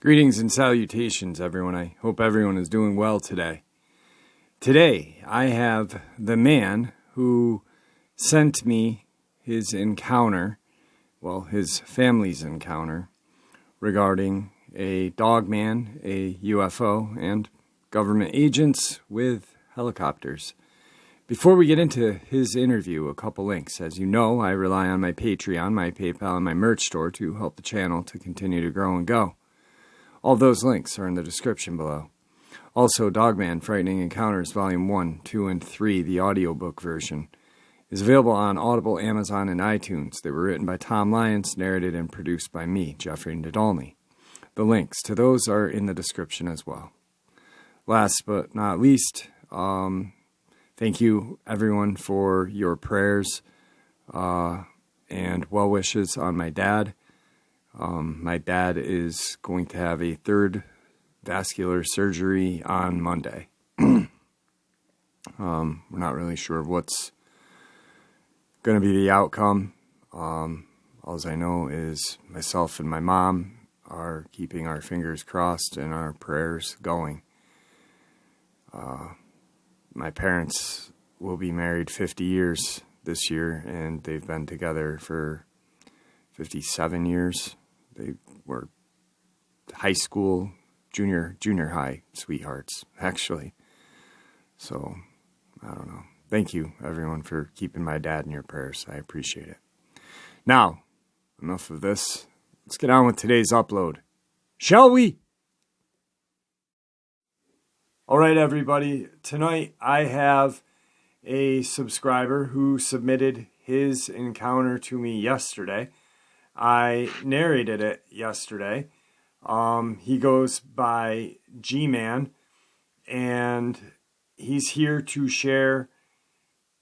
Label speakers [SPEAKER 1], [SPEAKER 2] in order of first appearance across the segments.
[SPEAKER 1] Greetings and salutations, everyone. I hope everyone is doing well today. Today, I have the man who sent me his encounter, well, his family's encounter, regarding a Dogman, a UFO, and government agents with helicopters. Before we get into his interview, a couple links. As you know, I rely on my Patreon, my PayPal, and my merch store to help the channel to continue to grow and go. All those links are in the description below. Also, Dogman Frightening Encounters Volume 1, 2, and 3, the audiobook version, is available on Audible, Amazon, and iTunes. They were written by Tom Lyons, narrated and produced by me, Jeffrey Nadolny. The links to those are in the description as well. Last but not least, thank you, everyone, for your prayers and well wishes on my dad. My dad is going to have a third vascular surgery on Monday. We're not really sure what's going to be the outcome. All I know is myself and my mom are keeping our fingers crossed and our prayers going. My parents will be married 50 years this year, and they've been together for 57 years. They were high school, junior high sweethearts, actually. So, I don't know. Thank you, everyone, for keeping my dad in your prayers. I appreciate it. Now, enough of this. Let's get on with today's upload. Shall we? All right, everybody. Tonight, I have a subscriber who submitted his encounter to me yesterday. I narrated it yesterday. He goes by G-Man, and he's here to share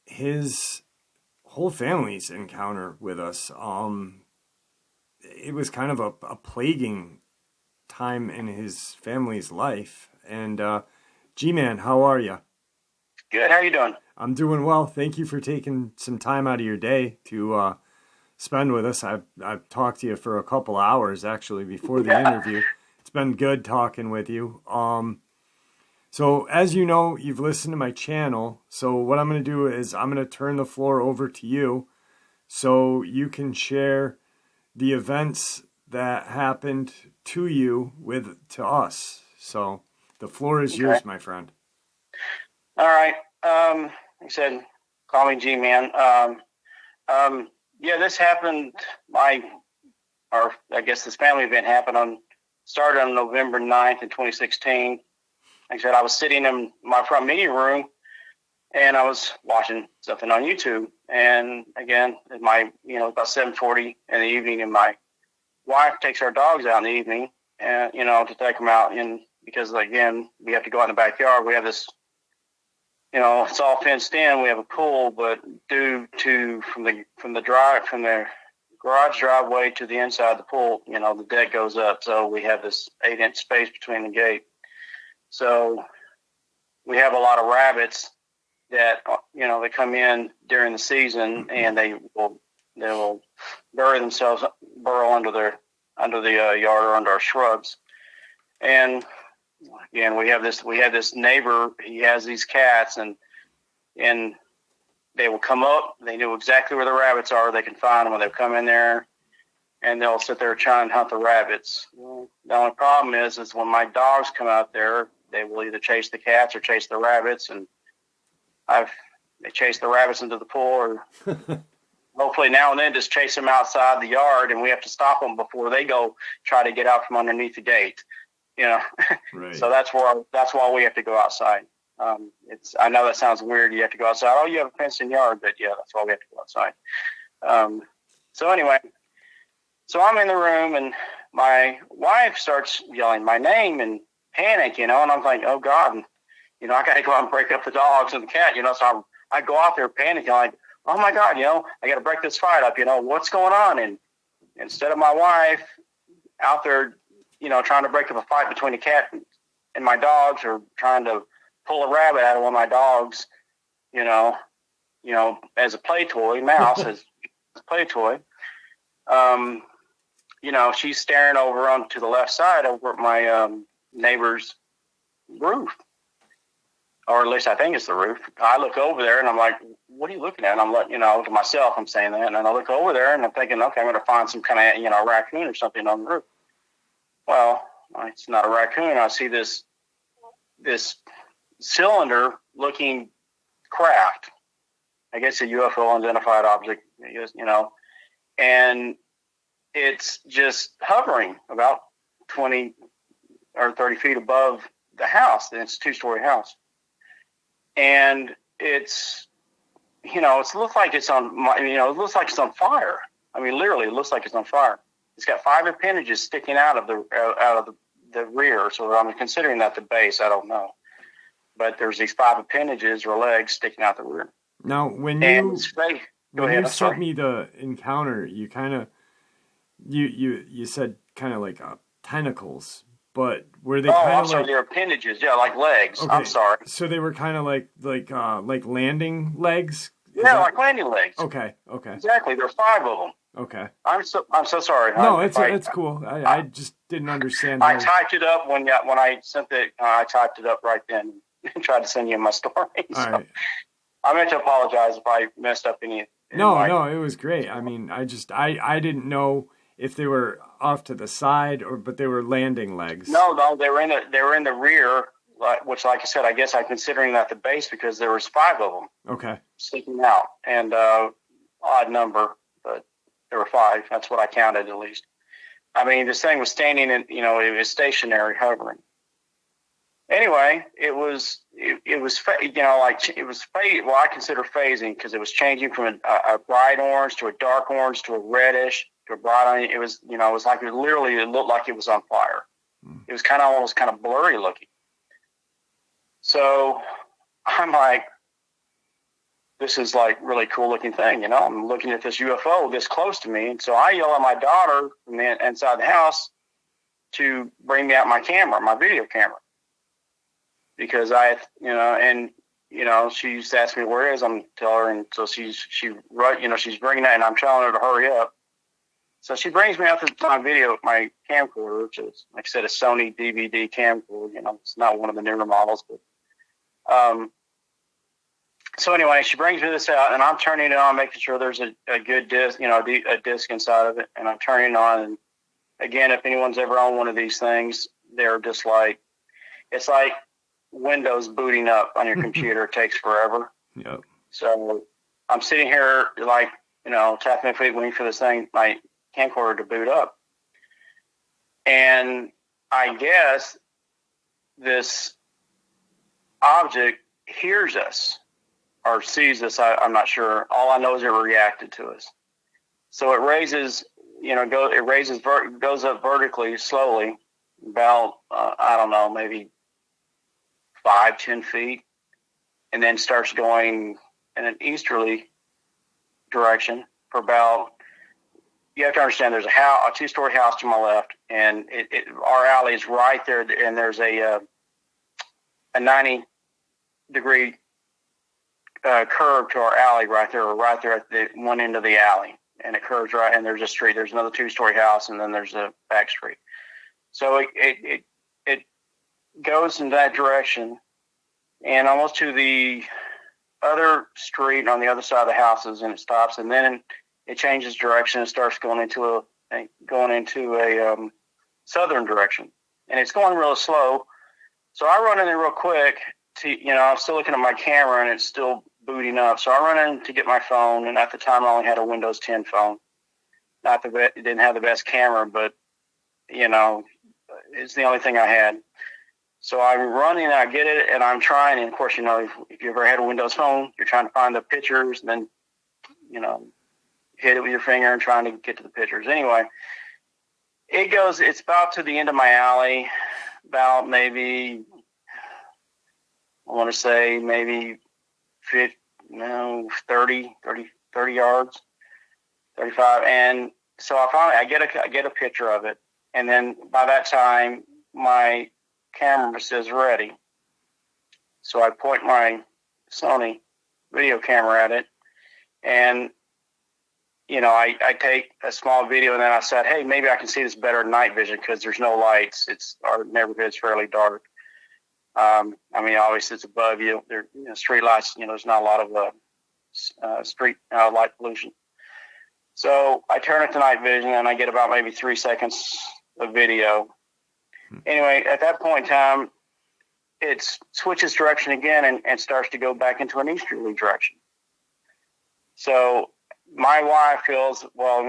[SPEAKER 1] his whole family's encounter with us. It was kind of a plaguing time in his family's life. And G-Man, how are you?
[SPEAKER 2] Good. How are you doing?
[SPEAKER 1] I'm doing well. Thank you for taking some time out of your day to spend with us. I've talked to you for a couple hours, actually, before the interview. It's been good talking with you. So, as you know, you've listened to my channel. So what I'm going to do is I'm going to turn the floor over to you so you can share the events that happened to you to us. So the floor is yours, my friend.
[SPEAKER 2] All right. Like I said, call me G-Man. Yeah, this happened. I guess this family event started on November 9th in 2016. Like I said, I was sitting in my front meeting room and I was watching something on YouTube. And again, about 7:40 in the evening, and my wife takes our dogs out in the evening and, to take them out. And because again, we have to go out in the backyard. We have this, it's all fenced in. We have a pool, but due to from the garage driveway to the inside of the pool, the deck goes up. So we have this 8-inch space between the gate. So we have a lot of rabbits that, they come in during the season, and they will burrow under the yard or under our shrubs. And again, we have this neighbor. He has these cats, and they will come up. They know exactly where the rabbits are. They can find them when they come in there, and they'll sit there trying to hunt the rabbits. The only problem is when my dogs come out there, they will either chase the cats or chase the rabbits, and they chase the rabbits into the pool, or hopefully now and then just chase them outside the yard, and we have to stop them before they go try to get out from underneath the gate. Right. So that's why we have to go outside. I know that sounds weird. You have to go outside. Oh, you have a fenced-in yard, but yeah, that's why we have to go outside. So anyway, so I'm in the room, and my wife starts yelling my name and panic, and I'm like, oh God, I got to go out and break up the dogs and the cat, So I go out there panicking, like, oh my God, I got to break this fight up. What's going on? And instead of my wife out there, trying to break up a fight between the cat and my dogs, or trying to pull a rabbit out of one of my dogs, as a play toy, mouse as a play toy. She's staring over onto the left side over at my neighbor's roof. Or at least I think it's the roof. I look over there and I'm like, what are you looking at? And I'm letting, to myself, I'm saying that. And then I look over there and I'm thinking, okay, I'm going to find some kind of, raccoon or something on the roof. Well, it's not a raccoon. I see this cylinder looking craft. I guess a UFO unidentified object, and it's just hovering about 20 or 30 feet above the house. And it's a 2-story house. And it looks like it's on, it looks like it's on fire. I mean, literally, it looks like it's on fire. It's got 5 appendages sticking out of the rear. So I'm considering that the base. I don't know, but there's these 5 appendages or legs sticking out the rear.
[SPEAKER 1] Now, when you sent me the encounter, you kind of you said kind of like tentacles. But were they kind of like...
[SPEAKER 2] they're appendages, like legs. Okay. I'm sorry.
[SPEAKER 1] So they were kind of like landing legs?
[SPEAKER 2] Like landing legs.
[SPEAKER 1] Okay.
[SPEAKER 2] Exactly. There are 5 of them.
[SPEAKER 1] Okay.
[SPEAKER 2] I'm so sorry.
[SPEAKER 1] No, it's cool. I just didn't understand.
[SPEAKER 2] I typed it up when I sent it. I typed it up right then and tried to send you my story.
[SPEAKER 1] All right.
[SPEAKER 2] I meant to apologize if I messed up any...
[SPEAKER 1] No, it was great. I mean, I didn't know if they were off to the side but they were landing legs.
[SPEAKER 2] No, they were in the rear, which, like I said, I guess I'm considering that the base because there was 5 of them.
[SPEAKER 1] Okay.
[SPEAKER 2] Sticking out, and odd number, but there were 5. That's what I counted at least. I mean, this thing was standing in, it was stationary, hovering. Anyway, it was well, I consider phasing because it was changing from a bright orange to a dark orange to a reddish to a bright orange. It was, it was like it looked like it was on fire. It was almost kind of blurry looking. So I'm like, this is like really cool looking thing, I'm looking at this UFO this close to me. And so I yell at my daughter from the inside the house to bring me out my video camera. Because she used to ask me where it is. I'm telling her, and so she's bringing that, and I'm telling her to hurry up. So she brings me out to my camcorder, which is, like I said, a Sony DVD camcorder. It's not one of the newer models, but so anyway, she brings me this out, and I'm turning it on, making sure there's a good disc, a disc inside of it, and I'm turning it on. And again, if anyone's ever on one of these things, they're just like, it's like Windows booting up on your computer. It takes forever.
[SPEAKER 1] Yep.
[SPEAKER 2] So I'm sitting here tapping my feet waiting for this thing, my camcorder to boot up. And I guess this object hears us or sees us. I'm not sure. All I know is it reacted to us. So it raises, goes up vertically slowly about, I don't know, maybe 5-10 feet, and then starts going in an easterly direction for about, you have to understand, there's a 2-story house to my left, and our alley is right there, and there's a 90-degree curve to our alley right there at the one end of the alley, and it curves right, and there's a street, there's another 2-story house, and then there's a back street. So it goes in that direction and almost to the other street on the other side of the houses, and it stops, and then it changes direction and starts going into a southern direction, and it's going real slow. So I run in there real quick I'm still looking at my camera, and it's still booting up. So I run in to get my phone, and at the time I only had a Windows 10 phone. It didn't have the best camera, but it's the only thing I had. So I'm running, I get it, and I'm trying. And of course, if you ever had a Windows phone, you're trying to find the pictures, and then, hit it with your finger and trying to get to the pictures. Anyway, it's about to the end of my alley, about maybe, I want to say maybe 30 yards, 35. And so I get a picture of it. And then by that time, my camera says ready. So I point my Sony video camera at it. And, I take a small video, and then I said, hey, maybe I can see this better in night vision because there's no lights. Our neighborhood's fairly dark. Obviously it's above you. There, street lights, there's not a lot of street light pollution. So I turn it to night vision, and I get about maybe 3 seconds of video. Anyway, at that point in time, it switches direction again and starts to go back into an easterly direction. So my wife feels, well,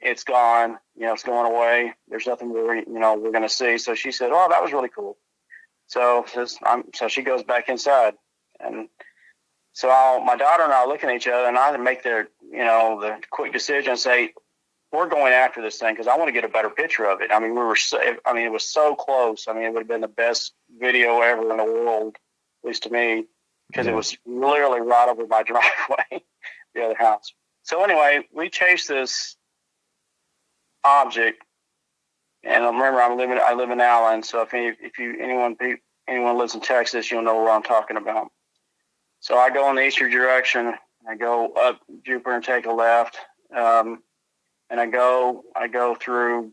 [SPEAKER 2] it's gone. It's going away. There's nothing we're going to see. So she said, oh, that was really cool. So she goes back inside. And so my daughter and I are looking at each other, and I make the quick decision and say, we're going after this thing because I want to get a better picture of it. It was so close. It would have been the best video ever in the world, at least to me, because it was literally right over my driveway, the other house. So anyway, we chased this object, and remember, I live in Allen, so if anyone lives in Texas, you'll know where I'm talking about. So I go in the eastern direction. I go up Jupiter and take a left. And I go through,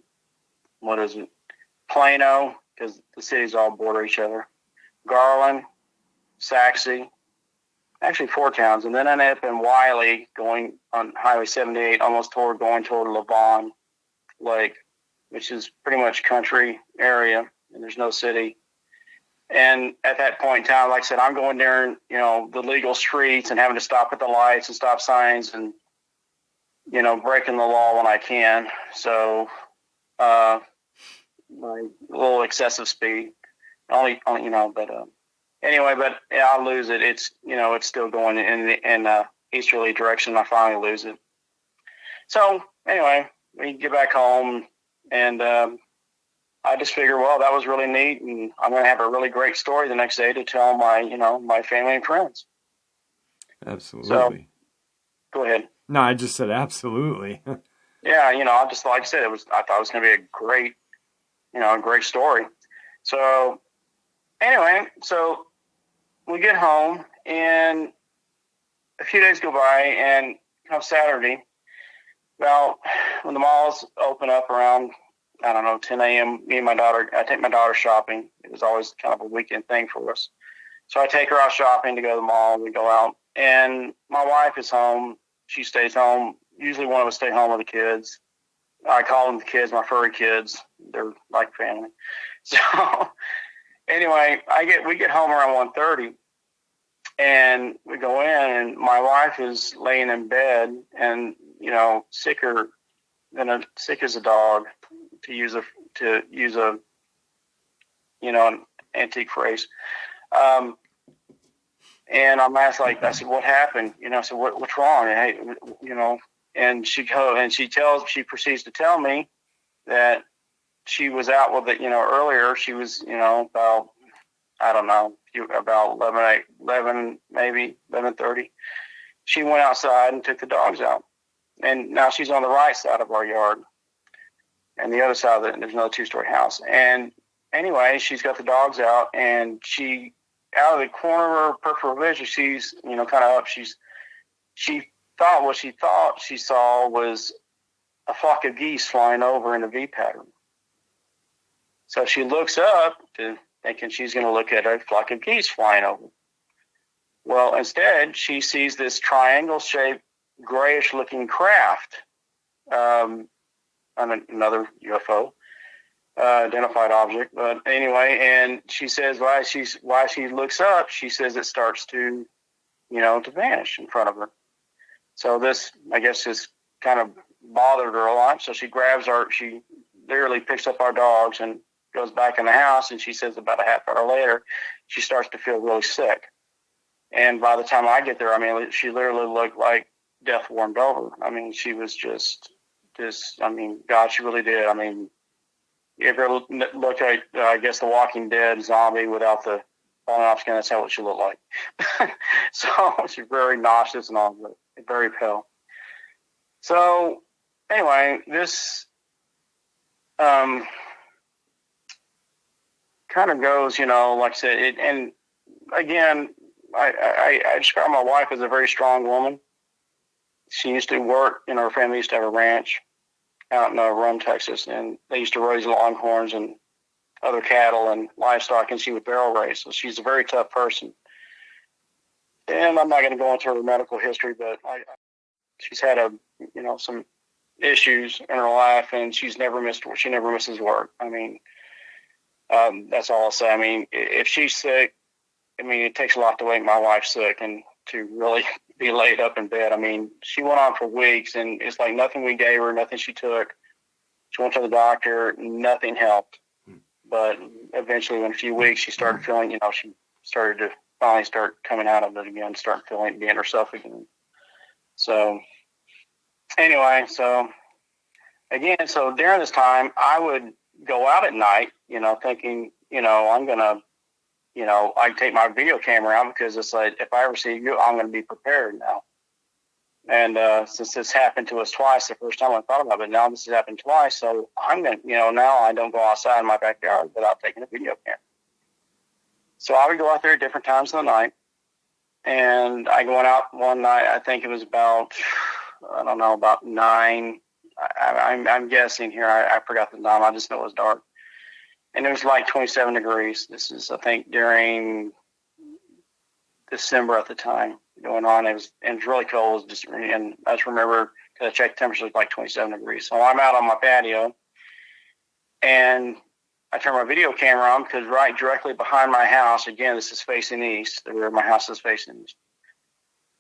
[SPEAKER 2] Plano, because the cities all border each other, Garland, Saxe, actually 4 towns, and then I end up in Wiley, going on Highway 78, almost going toward Lavon Lake, which is pretty much country area, and there's no city. And at that point in time, like I said, I'm going there, the legal streets and having to stop at the lights and stop signs and, breaking the law when I can. So, my little excessive speed, anyway, but I lose it. It's, it's still going in easterly direction. I finally lose it. So anyway, we get back home, and I just figure, well, that was really neat, and I'm going to have a really great story the next day to tell my family and friends.
[SPEAKER 1] Absolutely.
[SPEAKER 2] So, go ahead.
[SPEAKER 1] No, I just said absolutely.
[SPEAKER 2] Yeah, I just, like I said, I thought it was going to be a great story. So anyway, so we get home, and a few days go by, and come Saturday, well, when the malls open up around, 10 a.m., I take my daughter shopping. It was always kind of a weekend thing for us. So I take her out shopping to go to the mall, and we go out, and my wife is home. She stays home. Usually one of us stay home with the kids. I call them the kids, my furry kids. They're like family. So anyway, we get home around 1:30, and we go in, and my wife is laying in bed, and sick as a dog, to use a an antique phrase. And I'm asked, I said, what happened? I said, what's wrong? And, and she proceeds to tell me that she was out with it, earlier. She was, about, about 11, maybe 11:30. She went outside and took the dogs out. And now she's on the right side of our yard. And the other side of there's another 2-story house. And anyway, she's got the dogs out, and she, out of the corner of her peripheral vision, she's, kind of up. She thought what she thought she saw was a flock of geese flying over in a V pattern. So she looks up, thinking she's going to look at a flock of geese flying over. Well, instead, she sees this triangle-shaped, grayish-looking craft, another UFO. Identified object, but anyway, and she says why she looks up, she says it starts to, to vanish in front of her. So this, I guess, just kind of bothered her a lot. So she literally picks up our dogs and goes back in the house. And she says about a half hour later, she starts to feel really sick. And by the time I get there, she literally looked like death warmed over. She was just, God, she really did. If you ever look at, I guess, The Walking Dead zombie without the falling off skin, that's how she looked like. So she's very nauseous and all, but very pale. So anyway, this kind of goes, like I said, and again, I describe my wife as a very strong woman. She used to work, her family used to have a ranch out in Rome, Texas, and they used to raise longhorns and other cattle and livestock, and she would barrel race. So she's a very tough person. And I'm not going to go into her medical history, but she's had some issues in her life, and she never misses work. I mean, that's all I'll say. I mean, if she's sick, it takes a lot to make my wife sick and to really be laid up in bed. I mean, she went on for weeks, and it's like nothing we gave her, nothing she took. She went to the doctor, nothing helped. But eventually, in a few weeks, she started feeling, she started to finally start coming out of it again, start feeling, being herself again. So anyway, so during this time, I would go out at night, thinking, I'm going to, I take my video camera out because it's like, if I ever see you, I'm going to be prepared now. And since this happened to us twice, the first time I thought about it, now this has happened twice, so I'm going to, now I don't go outside in my backyard without taking a video camera. So I would go out there at different times of the night, and I went out one night, I think it was about, about 9. I'm guessing here, I forgot the time, I just know it was dark. And it was like 27 degrees. This is, I think, during December at the time going on. It was really cold. And I just remember, because I checked the temperature, was like 27 degrees. So I'm out on my patio, and I turn my video camera on because right directly behind my house, again, this is facing east, the rear of my house is facing east.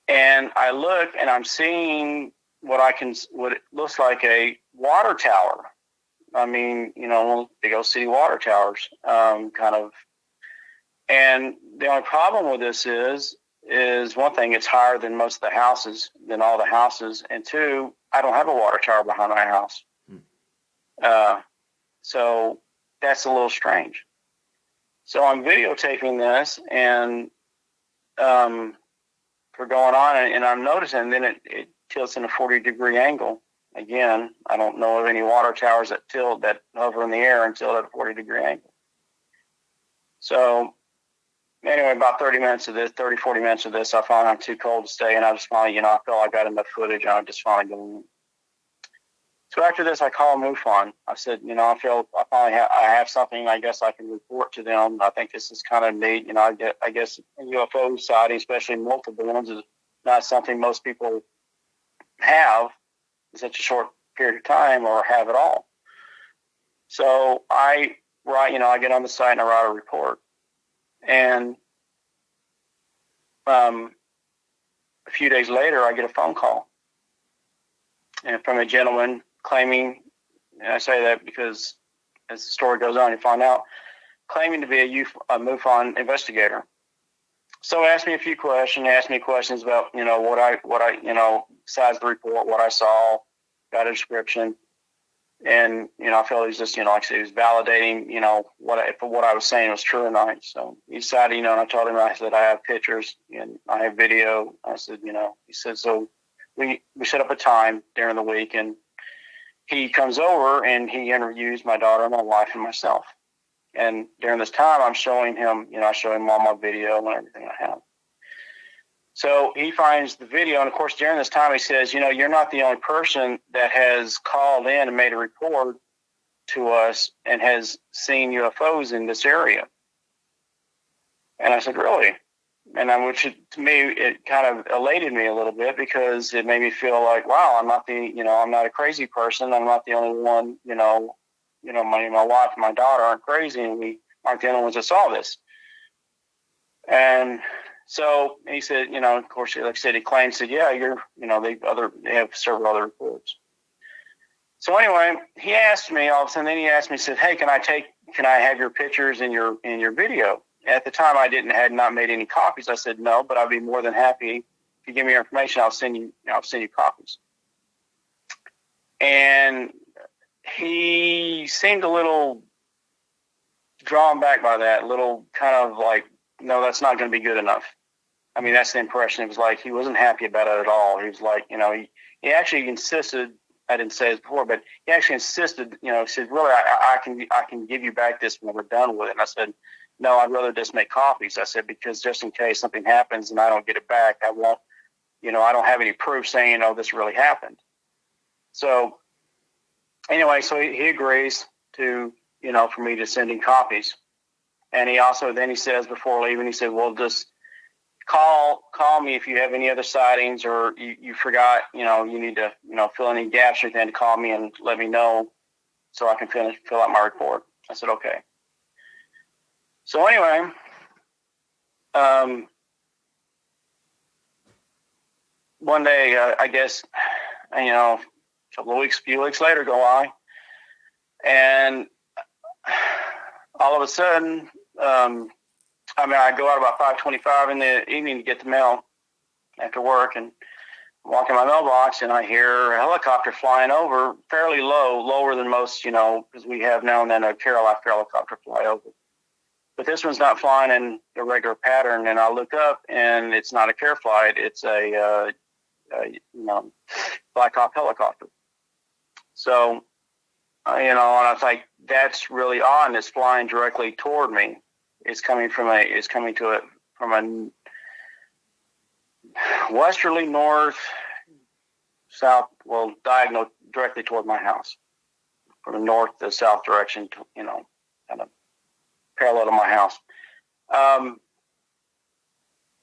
[SPEAKER 2] And I look, and I'm seeing what it looks like a water tower. I mean, big old city water towers, kind of. And the only problem with this is one thing, it's higher than most of the houses, than all the houses. And two, I don't have a water tower behind my house. So that's a little strange. So I'm videotaping this, and for going on, and I'm noticing, and then it tilts in a 40-degree angle. Again, I don't know of any water towers that hover in the air and tilt at a 40-degree angle. So anyway, about 40 minutes of this, I found I'm too cold to stay, and I just finally, I felt I got enough footage, and I just finally go. So after this, I called MUFON. I said, I have something I guess I can report to them. I think this is kind of neat. I guess UFO sighting, especially multiple ones, is not something most people have in such a short period of time or have at all. So I get on the site and I write a report. And a few days later, I get a phone call, and from a gentleman claiming, and I say that because as the story goes on, you find out, claiming to be a MUFON investigator. So asked me a few questions. Asked me questions about what I besides the report, what I saw, got a description, and I felt he was just like I said, he was validating what I was saying was true or not. So he decided and I told him, I said, I have pictures and I have video. I said he said, so we set up a time during the week, and he comes over and he interviews my daughter, my wife, and myself. And during this time, I'm showing him, I show him all my video and everything I have. So he finds the video, and of course, during this time, he says, you're not the only person that has called in and made a report to us and has seen UFOs in this area. And I said, really? And which to me, it kind of elated me a little bit, because it made me feel like, wow, I'm not a crazy person. I'm not the only one, my wife and my daughter aren't crazy, and we aren't the only ones that saw this. And so he said, of course, like I said, he claimed, said, yeah, they have several other reports. So anyway, he asked me all of a sudden, he said, hey, can I have your pictures in your video? At the time, I had not made any copies. I said, no, but I'd be more than happy if you give me your information. I'll send you copies. And he seemed a little drawn back by that, a little kind of like, no, that's not going to be good enough. I mean, that's the impression. It was like he wasn't happy about it at all. He was like, he actually insisted. I didn't say this before, but he actually insisted. He said, really, I can give you back this when we're done with it. And I said, no, I'd rather just make copies. I said, because just in case something happens and I don't get it back, I won't, I don't have any proof saying, this really happened. So anyway, so he agrees to, for me to send in copies. And then he says before leaving, he said, well, just call me if you have any other sightings, or you forgot, you need to, fill any gaps or anything, to call me and let me know so I can fill out my report. I said, okay. So anyway, one day, I guess, a few weeks later go by, and all of a sudden, I go out about 5:25 in the evening to get the mail after work, and I'm walking my mailbox, and I hear a helicopter flying over, fairly lower than most, because we have now and then a Carolina helicopter fly over. But this one's not flying in a regular pattern, and I look up, and it's not a care flight; it's a Black Hawk helicopter. So, and I was like, that's really odd, and it's flying directly toward me. It's coming from a westerly north, south, diagonal directly toward my house, from the north to south direction, kind of parallel to my house.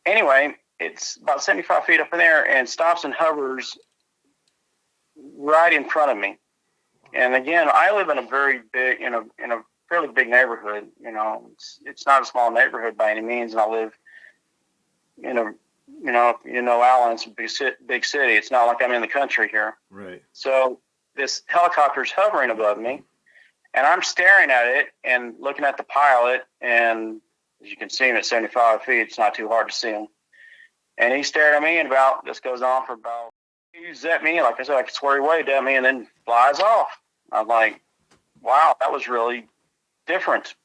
[SPEAKER 2] Anyway, it's about 75 feet up in there and stops and hovers right in front of me. And again, I live in a very big, in a fairly big neighborhood. It's not a small neighborhood by any means, and I live in Allen, it's a big city. It's not like I'm in the country here.
[SPEAKER 1] Right.
[SPEAKER 2] So this helicopter's hovering above me, and I'm staring at it and looking at the pilot, and as you can see him at 75 feet, it's not too hard to see him. And he stared at me, and this goes on for about, he zapped me, like I said, I could swear he waved at me, and then flies off. I'm like, wow, that was really different.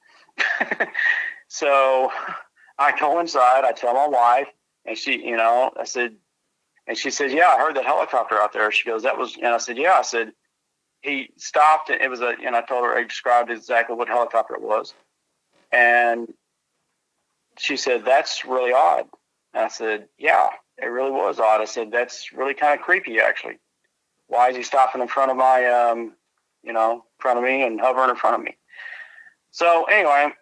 [SPEAKER 2] So I go inside, I tell my wife, and she, I said, and she said, yeah, I heard that helicopter out there. She goes, that was, and I said, yeah. I said, he stopped, and it was I told her, I described exactly what helicopter it was. And she said, that's really odd. And I said, yeah, it really was odd. I said, that's really kind of creepy, actually. Why is he stopping in front of my, front of me and hovering in front of me? So anyway,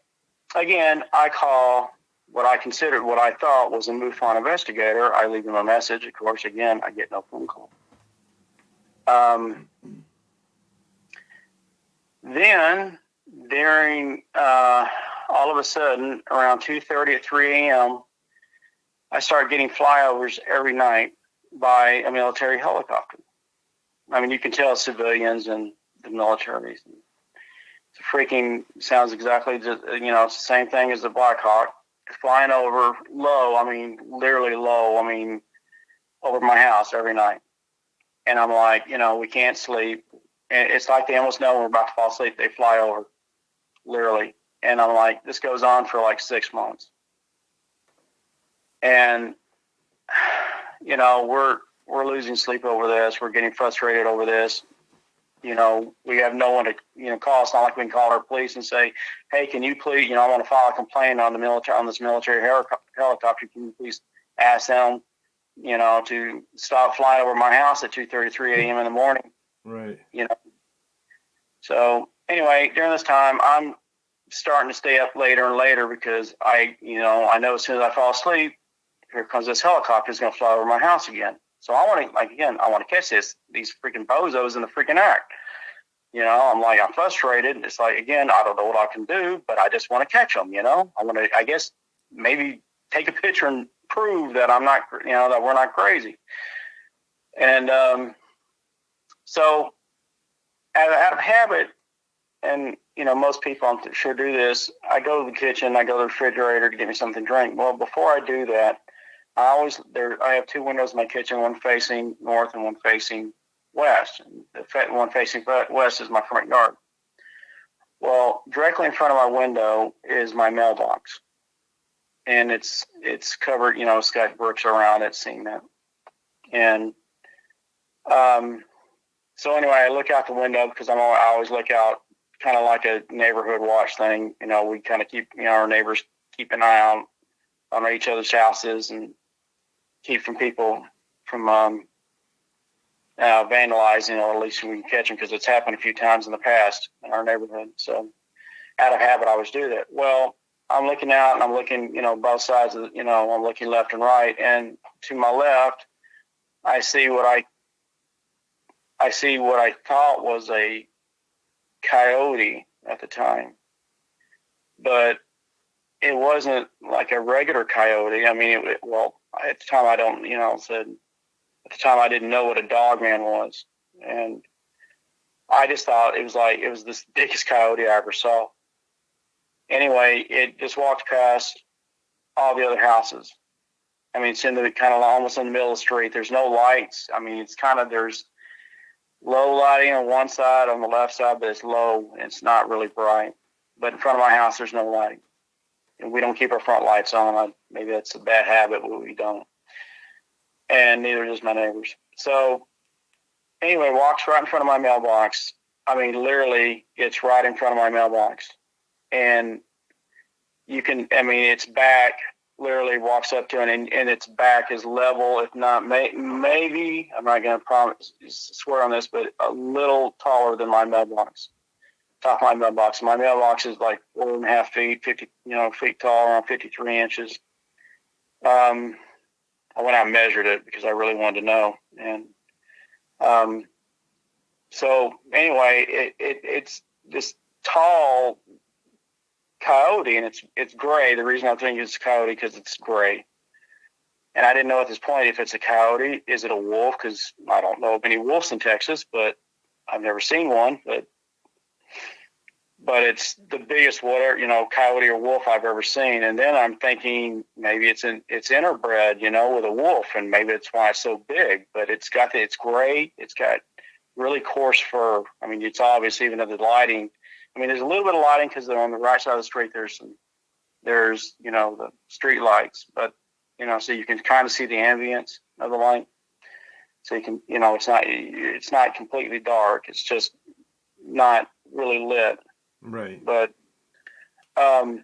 [SPEAKER 2] again, I call what I thought was a MUFON investigator. I leave him a message. Of course, again, I get no phone call. Then during, all of a sudden, around 2:30 at 3 a.m., I start getting flyovers every night by a military helicopter. I mean, you can tell civilians and the military. Sounds exactly just, it's the same thing as the Black Hawk, flying over low, literally low, over my house every night. And I'm like, we can't sleep. And it's like they almost know when we're about to fall asleep, they fly over, literally. And I'm like, this goes on for like 6 months. And, we're losing sleep over this. We're getting frustrated over this. We have no one to, call. It's not like we can call our police and say, hey, can you please, I want to file a complaint on this military helicopter. Can you please ask them, to stop flying over my house at 2:33 a.m. in the morning?
[SPEAKER 1] Right.
[SPEAKER 2] So anyway, during this time, I'm starting to stay up later and later because I know as soon as I fall asleep, here comes this helicopter is going to fly over my house again. So I want to catch these freaking bozos in the freaking act. I'm frustrated. It's like, again, I don't know what I can do, but I just want to catch them, I want to, I guess, maybe take a picture and prove that I'm not, that we're not crazy. And so out of habit, and, most people I'm sure do this, I go to the kitchen, I go to the refrigerator to get me something to drink. Well, before I do that, I have two windows in my kitchen, one facing north and one facing west. The one facing west is my front yard. Well, directly in front of my window is my mailbox. And it's covered, it's got bricks around it, cement. And so anyway, I look out the window because I always look out kind of like a neighborhood watch thing. You know, we kind of keep, you know, our neighbors keep an eye on each other's houses and keep from people from vandalizing, or at least we can catch them, because it's happened a few times in the past in our neighborhood. So out of habit, I always do that. Well, I'm looking out and I'm looking, you know, both sides of, you know, I'm looking left and right, and to my left, I see what I thought was a coyote at the time, but it wasn't like a regular coyote. I mean, well, at the time I don't, you know, said at the time I didn't know what a Dogman was, and I just thought it was this biggest coyote I ever saw. Anyway, it just walked past all the other houses. I mean, it's in the kind of almost in the middle of the street. There's no lights. I mean, it's kind of, there's low lighting on one side, on the left side, but it's low. And it's not really bright. But in front of my house, there's no light. And we don't keep our front lights on. Maybe that's a bad habit, but we don't. And neither does my neighbors. So anyway, walks right in front of my mailbox. I mean, literally, it's right in front of my mailbox. And you can, I mean, its back literally walks up to it, and its back is level, if not maybe, I'm not going to swear on this, but a little taller than my mailbox, top of my mailbox. My mailbox is like 4.5 feet, 50, feet tall, around 53 inches. I went out and measured it because I really wanted to know. And so anyway, it's this tall coyote, and it's gray. The reason I think it's a coyote because it's gray. And I didn't know at this point if it's a coyote. Is it a wolf? Because I don't know of any wolves in Texas, but I've never seen one. But it's the biggest coyote or wolf I've ever seen. And then I'm thinking maybe it's interbred, with a wolf, and maybe that's why it's so big. But it's gray. It's got really coarse fur. I mean, it's obvious even at the lighting. I mean, there's a little bit of lighting because on the right side of the street there's the street lights, but so you can kind of see the ambience of the light. So you can it's not completely dark. It's just not really lit.
[SPEAKER 1] Right.
[SPEAKER 2] But so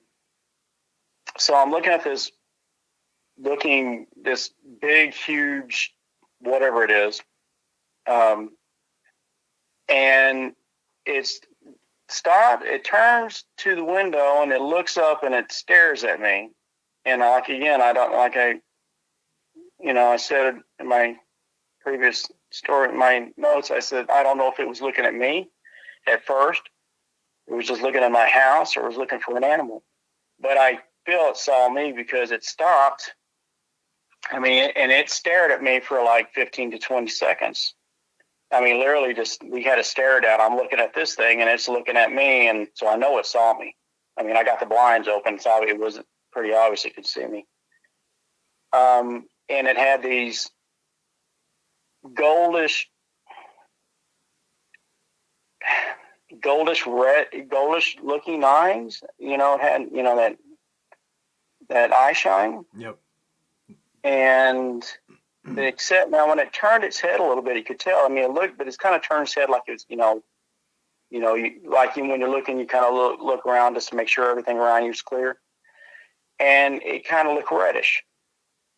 [SPEAKER 2] I'm looking at this big, huge, whatever it is, and it's stopped. It turns to the window and it looks up and it stares at me. And I said in my previous story, my notes, I said, I don't know if it was looking at me at first. It was just looking at my house, or it was looking for an animal. But I feel it saw me because it stopped. I mean, and it stared at me for like 15 to 20 seconds. I mean, literally we had to stare down. I'm looking at this thing and it's looking at me. And so I know it saw me. I mean, I got the blinds open, so it was pretty obvious it could see me. And it had these goldish looking eyes. It had, that eye shine.
[SPEAKER 1] Yep.
[SPEAKER 2] And except now when it turned its head a little bit, you could tell. I mean, it looked, but it's kind of turned its head like it's, like when you're looking, you kind of look around just to make sure everything around you is clear. And it kind of looked reddish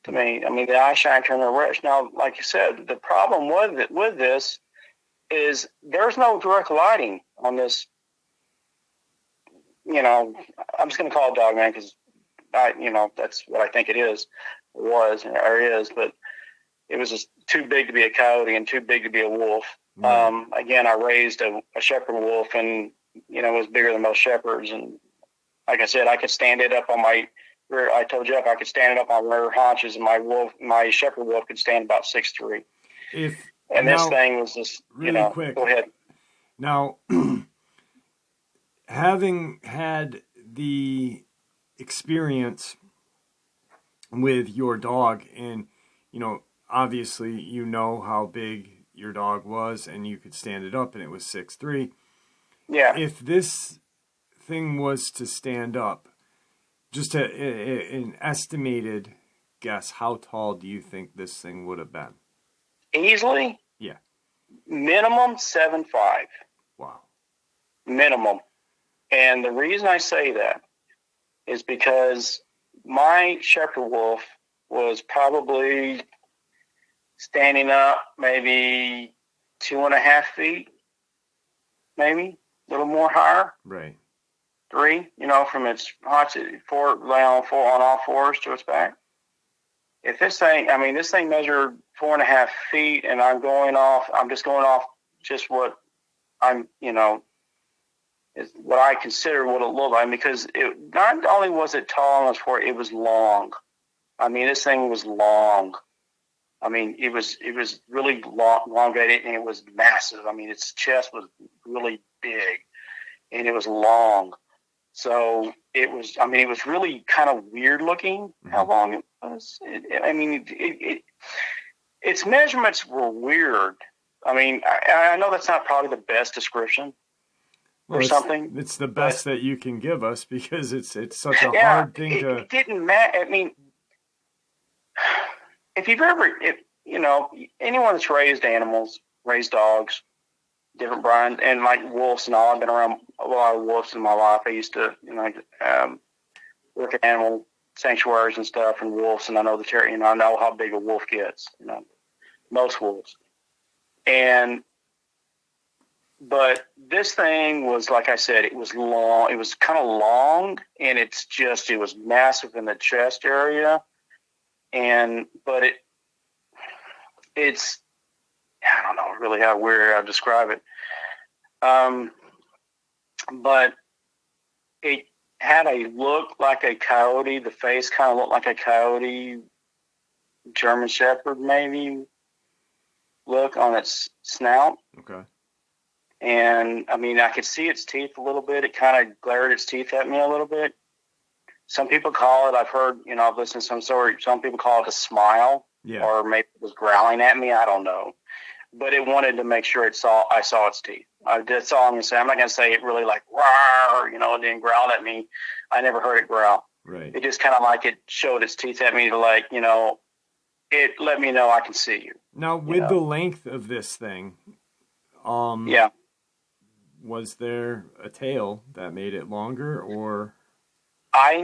[SPEAKER 2] to me. I mean, the eye shine turned reddish. Now, like you said, the problem with this is there's no direct lighting on this. I'm just going to call it Dogman because that's what I think it is, or is, but it was just too big to be a coyote and too big to be a wolf. Mm-hmm. Again, I raised a shepherd wolf, and it was bigger than most shepherds. And like I said, I could stand it up on my rear. I told Jeff I could stand it up on rear haunches, and my shepherd wolf could stand about 6'3". This thing was just
[SPEAKER 1] really quick.
[SPEAKER 2] Go ahead.
[SPEAKER 1] Now, having had the experience with your dog, and obviously how big your dog was, and you could stand it up, and it was 6'3".
[SPEAKER 2] Yeah.
[SPEAKER 1] If this thing was to stand up, just an estimated guess, how tall do you think this thing would have been?
[SPEAKER 2] Easily?
[SPEAKER 1] Yeah.
[SPEAKER 2] Minimum 7'5".
[SPEAKER 1] Wow.
[SPEAKER 2] Minimum. And the reason I say that is because my shepherd wolf was probably standing up maybe 2.5 feet, maybe a little more higher.
[SPEAKER 1] Right.
[SPEAKER 2] 3, from its haunches, lay on all fours to its back. If this thing measured 4.5 feet, and I'm just going off just what I'm, is what I consider what it looked like, because it not only was it tall enough for it was long. I mean, this thing was long. I mean, it was really elongated, and it was massive. I mean, its chest was really big, and it was long. So it was really kind of weird looking how long it was. Its measurements were weird. I mean, I know that's not probably the best description or something.
[SPEAKER 1] It's the best that you can give us, because it's such a hard thing to.
[SPEAKER 2] It didn't matter. I mean, if you've ever, anyone that's raised animals, raised dogs, different brands, and like wolves and all, I've been around a lot of wolves in my life. I used to, work at animal sanctuaries and stuff, and wolves, and I know I know how big a wolf gets, most wolves. But this thing was, like I said, it was long. It was kind of long, and it was massive in the chest area. But it's, I don't know really how weird I'd describe it. But it had a look like a coyote. The face kind of looked like a coyote, German Shepherd maybe look on its snout.
[SPEAKER 1] Okay.
[SPEAKER 2] And I mean, I could see its teeth a little bit. It kind of glared its teeth at me a little bit. Some people call it, I've heard, I've listened to some people call it a smile.
[SPEAKER 1] Yeah.
[SPEAKER 2] Or maybe it was growling at me. I don't know. But it wanted to make sure I saw its teeth. That's all I'm going to say. I'm not going to say it really like, rawr, it didn't growl at me. I never heard it growl.
[SPEAKER 1] Right.
[SPEAKER 2] It just kind of like it showed its teeth at me to like, it let me know I can see you.
[SPEAKER 1] Now, with the length of this thing,
[SPEAKER 2] yeah.
[SPEAKER 1] Was there a tail that made it longer, or?
[SPEAKER 2] I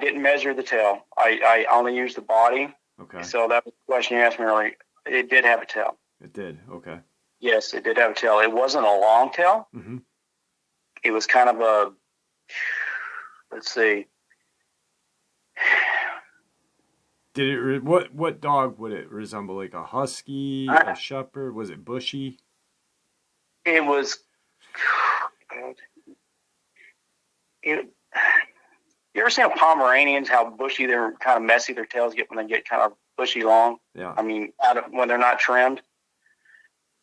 [SPEAKER 2] didn't measure the tail. I only used the body.
[SPEAKER 1] Okay.
[SPEAKER 2] So that was the question you asked me earlier. It did have a tail.
[SPEAKER 1] It did. Okay.
[SPEAKER 2] Yes, it did have a tail. It wasn't a long tail.
[SPEAKER 1] Mm-hmm.
[SPEAKER 2] It was kind of let's see.
[SPEAKER 1] Did it? What dog would it resemble? Like a husky, a shepherd? Was it bushy?
[SPEAKER 2] It was. You ever seen Pomeranians? How bushy they're kind of messy their tails get when they get kind of bushy long.
[SPEAKER 1] Yeah.
[SPEAKER 2] I mean, when they're not trimmed.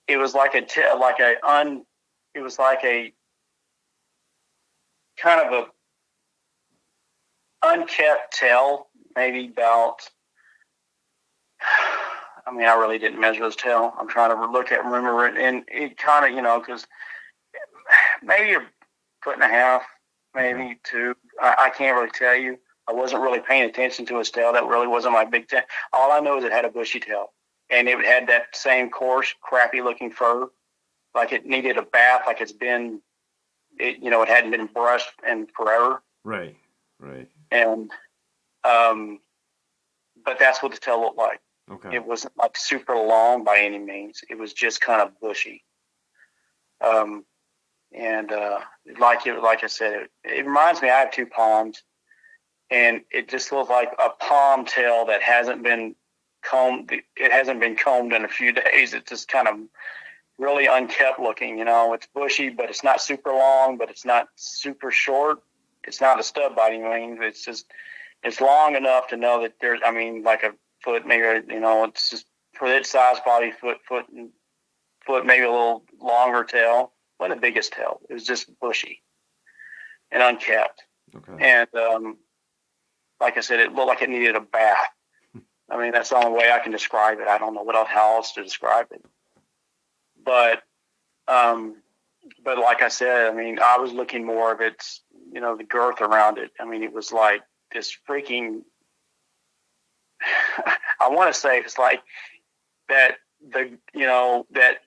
[SPEAKER 2] It was like a kind of a unkept tail, maybe about. I mean, I really didn't measure his tail. I'm trying to remember it, and it kind of, because maybe 1.5 feet, maybe 2. I can't really tell you. I wasn't really paying attention to his tail. That really wasn't my big thing. All I know is it had a bushy tail, and it had that same coarse, crappy-looking fur, like it needed a bath, like it hadn't been brushed in forever.
[SPEAKER 1] Right.
[SPEAKER 2] And, but that's what the tail looked like.
[SPEAKER 1] Okay.
[SPEAKER 2] It wasn't like super long by any means. It was just kind of bushy. Like I said, it reminds me, I have 2 palms, and it just looks like a palm tail that hasn't been combed. It hasn't been combed in a few days. It's just kind of really unkept looking. It's bushy, but it's not super long, but it's not super short. It's not a stub by any means. It's long enough to know that there's, like a foot, maybe, it's just for its size body, foot, maybe a little longer tail. Wasn't the biggest tail. It was just bushy and unkept.
[SPEAKER 1] Okay.
[SPEAKER 2] And like I said, it looked like it needed a bath. That's the only way I can describe it. I don't know how else to describe it. But like I said, I was looking more of its, the girth around it. It was like this freaking. I want to say it's like that. That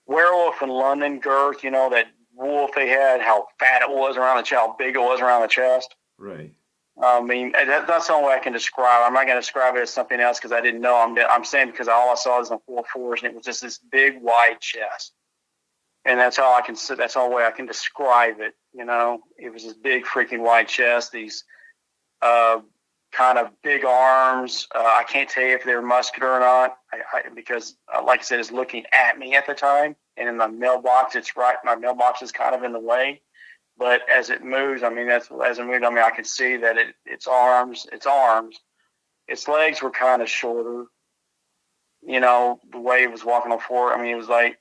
[SPEAKER 2] Werewolf in London girth, that wolf they had, how fat it was around the chest, how big it was around the chest.
[SPEAKER 1] Right.
[SPEAKER 2] I mean, that's the only way I can describe it. I'm not going to describe it as something else because I didn't know. I'm saying because all I saw was the 4.4s, and it was just this big, wide chest. And that's all I can. That's the only way I can describe it. You know, it was this big, freaking wide chest. These kind of big arms. I can't tell you if they were muscular or not, because, like I said, it's looking at me at the time. And in my mailbox, my mailbox is kind of in the way. But as it moves, I mean, I can see that its arms. Its legs were kind of shorter. You know, the way it was walking on floor. I mean, it was like,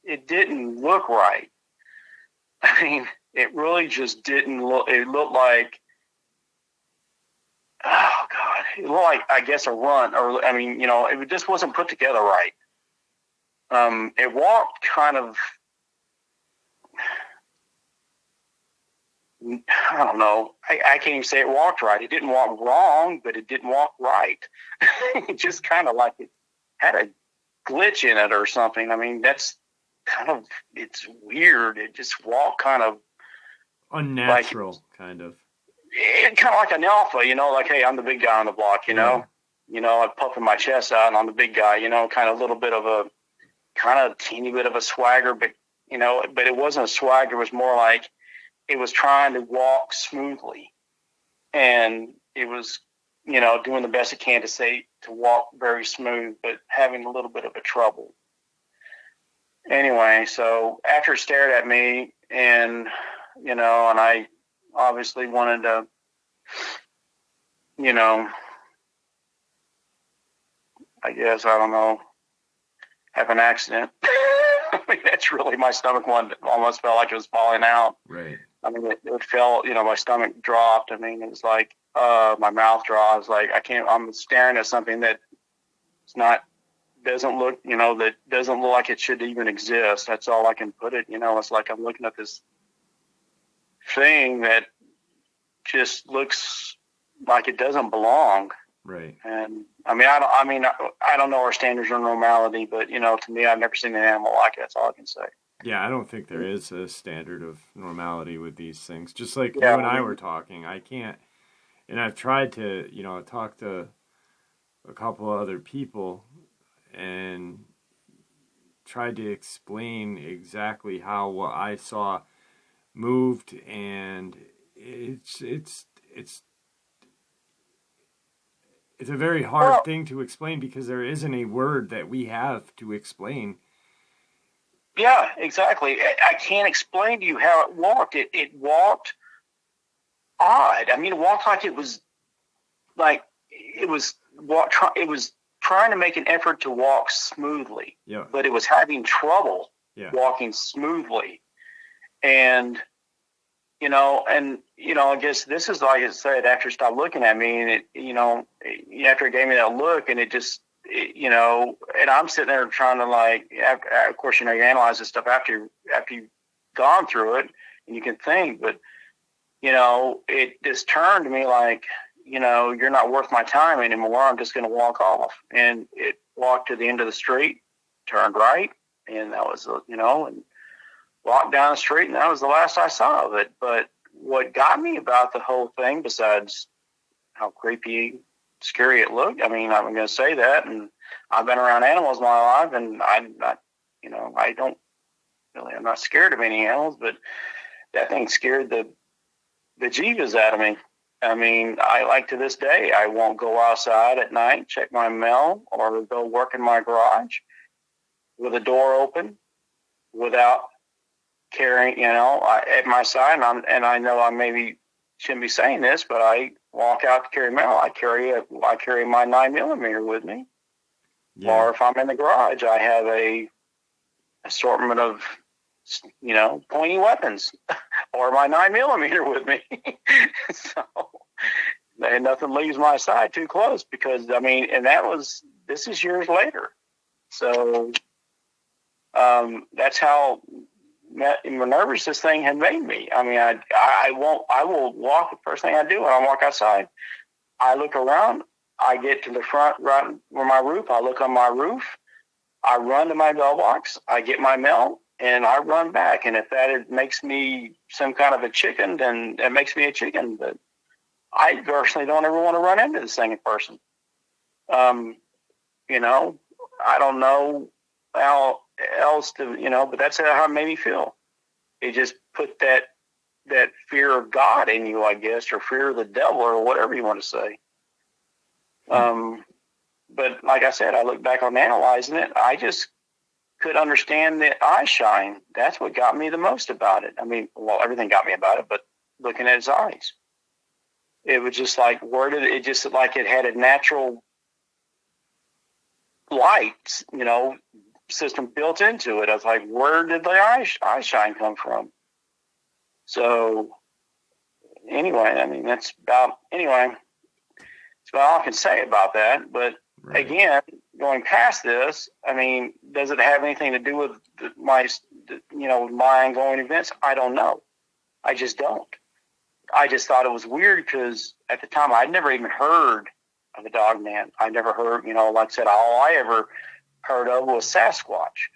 [SPEAKER 2] it didn't look right. I mean, it really just didn't look, it looked like, oh God, it looked like, I guess, a runt, or, I mean, you know, it just wasn't put together right. It walked kind of, I don't know. I can't even say it walked right. It didn't walk wrong, but it didn't walk right. It just kind of like it had a glitch in it or something. I mean, that's kind of, it's weird. It just walked kind of
[SPEAKER 1] unnatural, kind of
[SPEAKER 2] like an alpha, you know, like, hey, I'm the big guy on the block, you know, I'm puffing my chest out and I'm the big guy, you know, kind of a little bit of a kind of teeny bit of a swagger, but, you know, but it wasn't a swagger. It was more like it was trying to walk smoothly, and it was, you know, doing the best it can to walk very smooth, but having a little bit of a trouble. Anyway, so after it stared at me, and, you know, and I obviously wanted to, you know, I guess, I don't know, have an accident. I mean, that's really, my stomach almost felt like it was falling out.
[SPEAKER 1] Right.
[SPEAKER 2] I mean, it felt, you know, my stomach dropped. I mean, it was like, my mouth dropped. Like, I'm staring at something that doesn't look like it should even exist. That's all I can put it. You know, it's like I'm looking at this thing that just looks like it doesn't belong.
[SPEAKER 1] Right.
[SPEAKER 2] And I don't know our standards of normality, but, you know, to me, I've never seen an animal like it. That's all I can say.
[SPEAKER 1] Yeah, I don't think there is a standard of normality with these things. Just like you and I were talking, I can't, and I've tried to, you know, talk to a couple of other people and tried to explain exactly how what I saw moved, and it's a very hard thing to explain because there isn't a word that we have to explain.
[SPEAKER 2] Yeah, exactly. I can't explain to you how it walked. It walked odd. I mean, it walked like it was trying to make an effort to walk smoothly.
[SPEAKER 1] Yeah.
[SPEAKER 2] But it was having trouble walking smoothly. And, you know, I guess this is, like I said, after it stopped looking at me, and it, you know, after it gave me that look, and it just, you know, and I'm sitting there trying to, like, of course, you know, you analyze this stuff after you've gone through it, and you can think, but, you know, it just turned to me like, you know, you're not worth my time anymore. I'm just going to walk off. And it walked to the end of the street, turned right, and that was, you know, and walked down the street, and that was the last I saw of it. But what got me about the whole thing, besides how creepy, scary it looked, I mean, I'm going to say that, and I've been around animals my life, and I'm not, you know, I'm not scared of any animals, but that thing scared the bejeebus out of me. I mean, to this day, I won't go outside at night, check my mail, or go work in my garage with a door open without carrying, you know, at my side. And I know I maybe shouldn't be saying this, but I walk out to carry mail. I carry my 9mm with me. Yeah. Or if I'm in the garage, I have a assortment of, you know, pointy weapons or my 9mm with me. So, and nothing leaves my side too close, because, I mean, and this is years later. So, that's how nervous this thing had made me. I mean, I will walk, the first thing I do when I walk outside, I look around, I get to the front, right where my roof, I look on my roof, I run to my mailbox, I get my mail, and I run back. And if makes me some kind of a chicken, then it makes me a chicken. But I personally don't ever want to run into this thing in person. You know, I don't know how else to, but that's how it made me feel. It just put that fear of God in you, I guess, or fear of the devil, or whatever you want to say. But like I said, I look back on analyzing it. I just could understand the eye shine. That's what got me the most about it. I mean, well, everything got me about it, but looking at his eyes, it was just like, it just like it had a natural light, system built into it. I was like, where did the eye shine come from? So anyway, I mean, that's about all I can say about that. But right. Again, going past this, I mean, does it have anything to do with my ongoing events? I don't know. I just don't. I just thought it was weird because at the time I'd never even heard of the Dogman. I never heard, like I said, all I ever heard of was Sasquatch,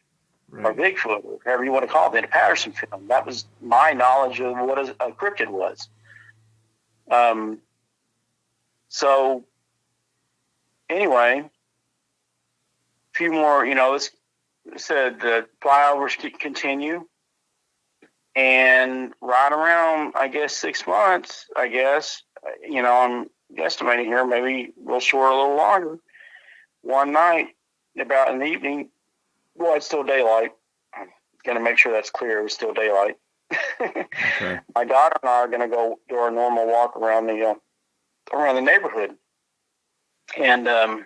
[SPEAKER 2] right, or Bigfoot, or whatever you want to call it, the Patterson film. That was my knowledge of what a cryptid was. So anyway, a few more, it said the flyovers continue. And right around, I guess, 6 months, I'm guesstimating here, maybe a little short, a little longer. One night, about in the evening, well, it's still daylight. I'm going to make sure that's clear. It was still daylight. Okay. My daughter and I are going to go do our normal walk around the neighborhood. And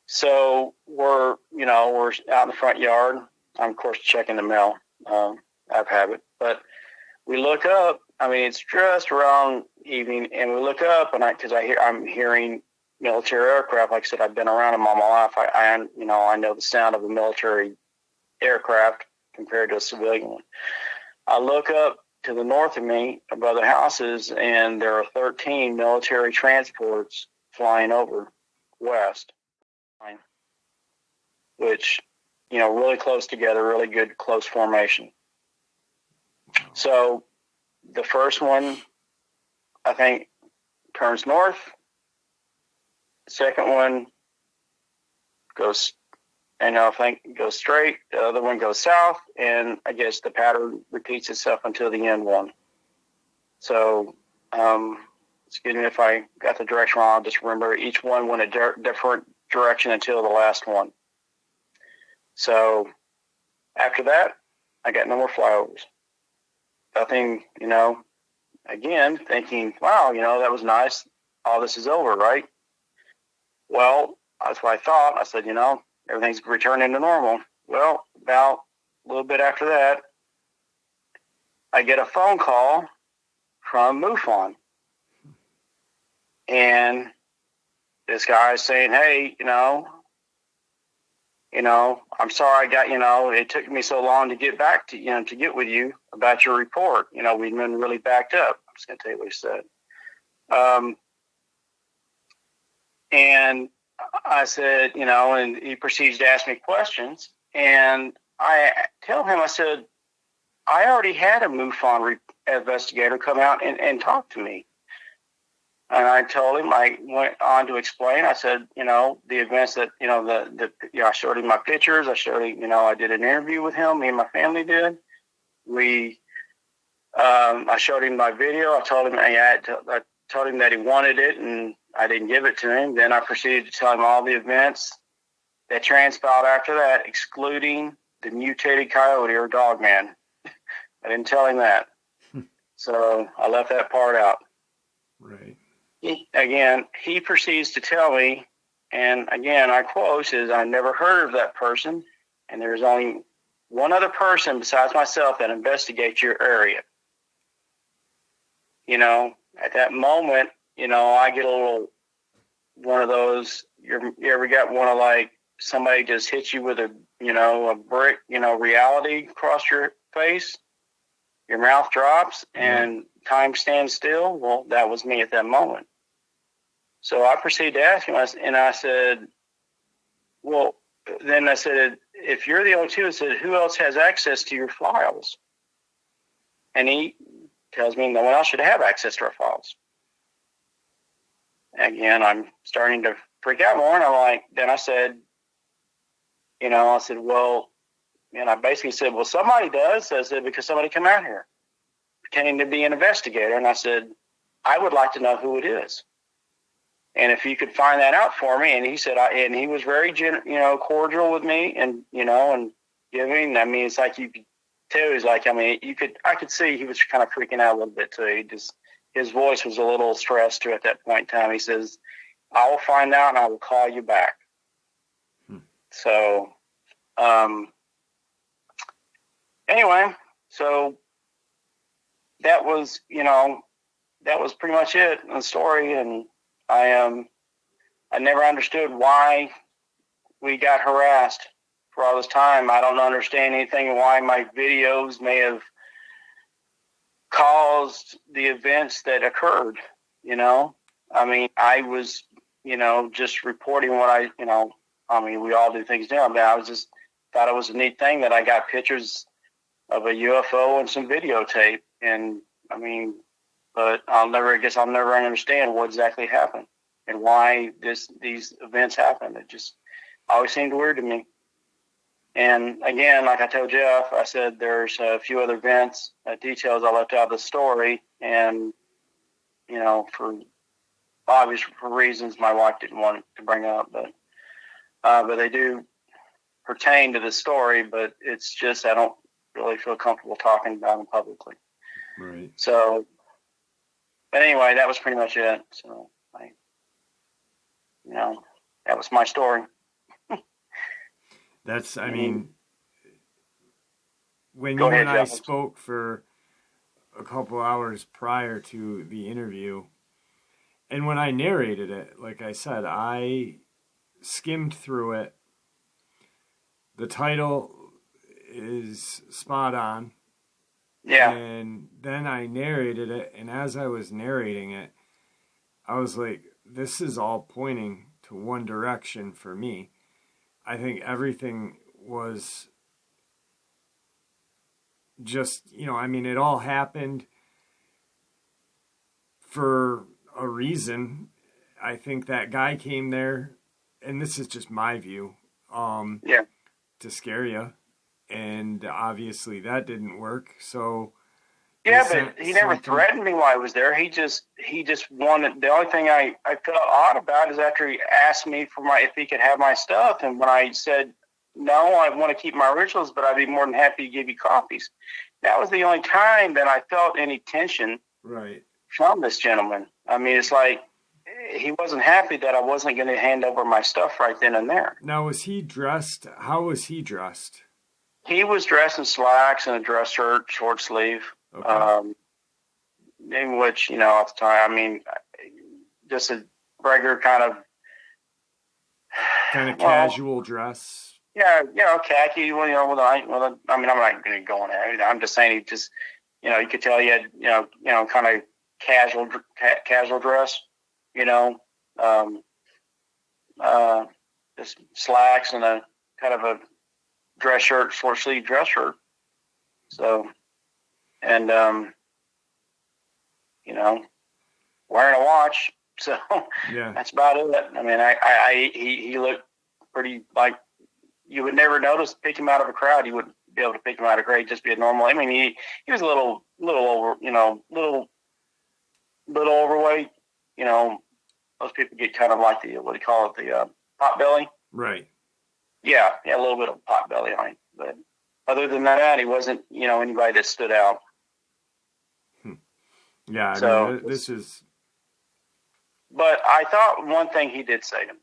[SPEAKER 2] so we're out in the front yard. I'm, of course, checking the mail. I've habit. But we look up. I mean, it's just around evening, and we look up, and I'm hearing military aircraft. Like I said, I've been around them all my life. I know the sound of a military aircraft compared to a civilian one. I look up to the north of me above the houses, and there are 13 military transports flying over west, which, really close together, really good close formation. So the first one, I think, turns north. The second one goes straight. The other one goes south, and I guess the pattern repeats itself until the end one. So, excuse me if I got the direction wrong. I'll just remember each one went a different direction until the last one. So after that, I got no more flyovers. Nothing, again, thinking, wow, that was nice. All this is over, right? Well, that's what I thought. I said, everything's returning to normal. Well, about a little bit after that, I get a phone call from MUFON. And this guy is saying, hey, I'm sorry I got, it took me so long to get back to, to get with you about your report. We've been really backed up. I'm just going to tell you what he said. And I said, and he proceeds to ask me questions. And I tell him, I said, I already had a MUFON investigator come out and talk to me. And I told him, I went on to explain. I said, the events that, I showed him my pictures. I showed him, I did an interview with him. Me and my family did. I showed him my video. I told him that he wanted it, and I didn't give it to him. Then I proceeded to tell him all the events that transpired after that, excluding the mutated coyote or Dogman. I didn't tell him that. So I left that part out.
[SPEAKER 1] Right.
[SPEAKER 2] He proceeds to tell me, and again, I quote, says, I never heard of that person, and there's only one other person besides myself that investigates your area. At that moment, I get a little, one of those, you ever got one of like somebody just hits you with a brick, reality across your face, your mouth drops, and time stands still? Well, that was me at that moment. So I proceeded to ask him, and I said, well, then I said, if you're the O2, I said, who else has access to your files? And he tells me no one else should have access to our files. Again, I'm starting to freak out more, and then I said, well, and I basically said, well, somebody does. I said, because somebody come out here pretending to be an investigator. And I said, I would like to know who it is. And if you could find that out for me. And he said, and he was very, cordial with me and, and giving. I mean, it's like you could tell, he's like, I could see he was kind of freaking out a little bit too. His voice was a little stressed too at that point in time. He says, I will find out and I will call you back. So, anyway, so that was pretty much it in the story. And I never understood why we got harassed for all this time. I don't understand anything why my videos may have caused the events that occurred, I mean, I was, just reporting what we all do things now, but I was just thought it was a neat thing that I got pictures of a UFO and some videotape. And but I'll never understand what exactly happened and why these events happened. It just always seemed weird to me. And again, like I told Jeff, I said there's a few other events, details I left out of the story, and for obvious reasons my wife didn't want to bring up, but they do pertain to the story. But it's just I don't really feel comfortable talking about them publicly.
[SPEAKER 1] Right.
[SPEAKER 2] So, but anyway, that was pretty much it. So, that was my story.
[SPEAKER 1] That's, when
[SPEAKER 2] Go
[SPEAKER 1] you
[SPEAKER 2] ahead,
[SPEAKER 1] and I
[SPEAKER 2] Jeff.
[SPEAKER 1] spoke for a couple hours prior to the interview, and when I narrated it, like I said, I skimmed through it. The title is spot on.
[SPEAKER 2] Yeah.
[SPEAKER 1] And then I narrated it, and as I was narrating it, I was like, this is all pointing to one direction for me. I think everything was just, it all happened for a reason. I think that guy came there, and this is just my view, to scare you. And obviously that didn't work. So
[SPEAKER 2] yeah, but he never threatened me while I was there. He just wanted. The only thing I felt odd about is after he asked me if he could have my stuff, and when I said no, I want to keep my originals, but I'd be more than happy to give you copies. That was the only time that I felt any tension from this gentleman. I mean, it's like he wasn't happy that I wasn't going to hand over my stuff right then and there.
[SPEAKER 1] Now, was he dressed? How was he dressed?
[SPEAKER 2] He was dressed in slacks and a dress shirt, short sleeve.
[SPEAKER 1] Okay.
[SPEAKER 2] In which, at the time, just a regular kind of
[SPEAKER 1] casual dress.
[SPEAKER 2] Yeah, khaki. I'm not going to go on that. I'm just saying he just, you could tell he had, kind of casual dress, just slacks and a kind of a dress shirt, short sleeve dress shirt. So, and, wearing a watch. So
[SPEAKER 1] yeah,
[SPEAKER 2] that's about it. He looked pretty like you would never notice, pick him out of a crowd. You wouldn't be able to pick him out of a crowd. He'd just be a normal. He was a little over, little overweight. Most people get kind of like the, what do you call it? The pot belly.
[SPEAKER 1] Right.
[SPEAKER 2] Yeah, a little bit of pot belly on him. But other than that, he wasn't, anybody that stood out.
[SPEAKER 1] Yeah, this is...
[SPEAKER 2] But I thought one thing he did say to me.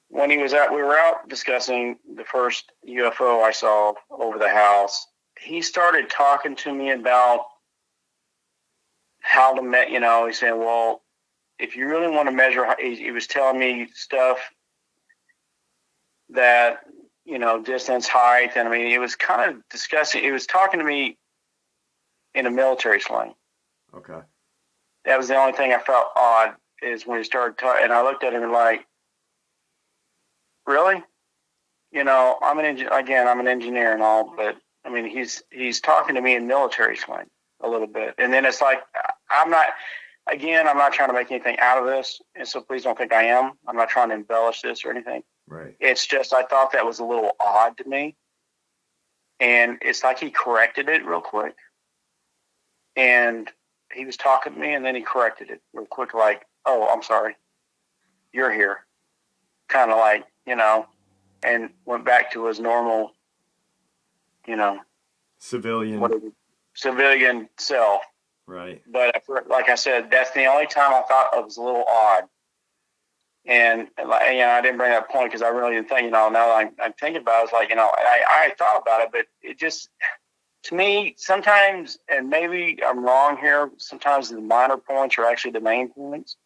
[SPEAKER 2] When we were out discussing the first UFO I saw over the house, he started talking to me about how to he said, well, if you really want to measure, he was telling me stuff that, distance, height, and it was kind of discussing, it was talking to me in a military slang.
[SPEAKER 1] Okay.
[SPEAKER 2] That was the only thing I felt odd is when he started talking, and I looked at him like, really? I'm an engineer and all, but I mean, he's talking to me in military slang a little bit. And then it's like, I'm not trying to make anything out of this. And so please don't think I am. I'm not trying to embellish this or anything.
[SPEAKER 1] Right.
[SPEAKER 2] It's just, I thought that was a little odd to me. And it's like he corrected it real quick. And he was talking to me and then he corrected it real quick. Like, oh, I'm sorry. You're here. Kind of like, and went back to his normal, civilian self.
[SPEAKER 1] Right.
[SPEAKER 2] But like I said, that's the only time I thought it was a little odd. And I didn't bring that point because I really didn't think, now that I'm thinking about it, it's like, I thought about it, but it just, to me, sometimes, and maybe I'm wrong here, sometimes the minor points are actually the main points,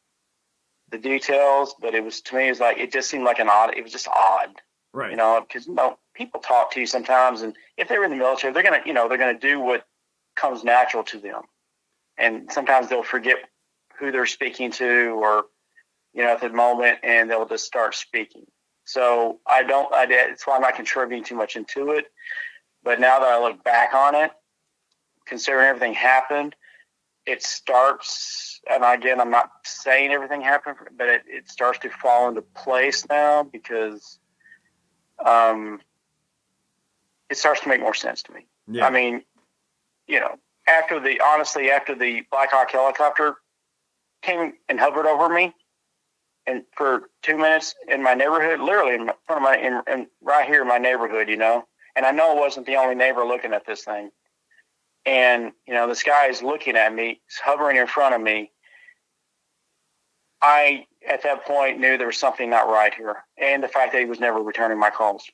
[SPEAKER 2] the details, but it was, to me, it's like, it just seemed like it was just odd.
[SPEAKER 1] Right.
[SPEAKER 2] Because, people talk to you sometimes, and if they were in the military, they're going to do what comes natural to them. And sometimes they'll forget who they're speaking to or, at the moment, and they'll just start speaking. So that's why I'm not contributing too much into it. But now that I look back on it, considering everything happened, it starts, and again, I'm not saying everything happened, but it starts to fall into place now because it starts to make more sense to me. Yeah. I mean, after the Black Hawk helicopter came and hovered over me, and for 2 minutes in my neighborhood, literally in front of right here in my neighborhood, and I know it wasn't the only neighbor looking at this thing. And, this guy is looking at me, he's hovering in front of me. I, at that point, knew there was something not right here. And the fact that he was never returning my calls.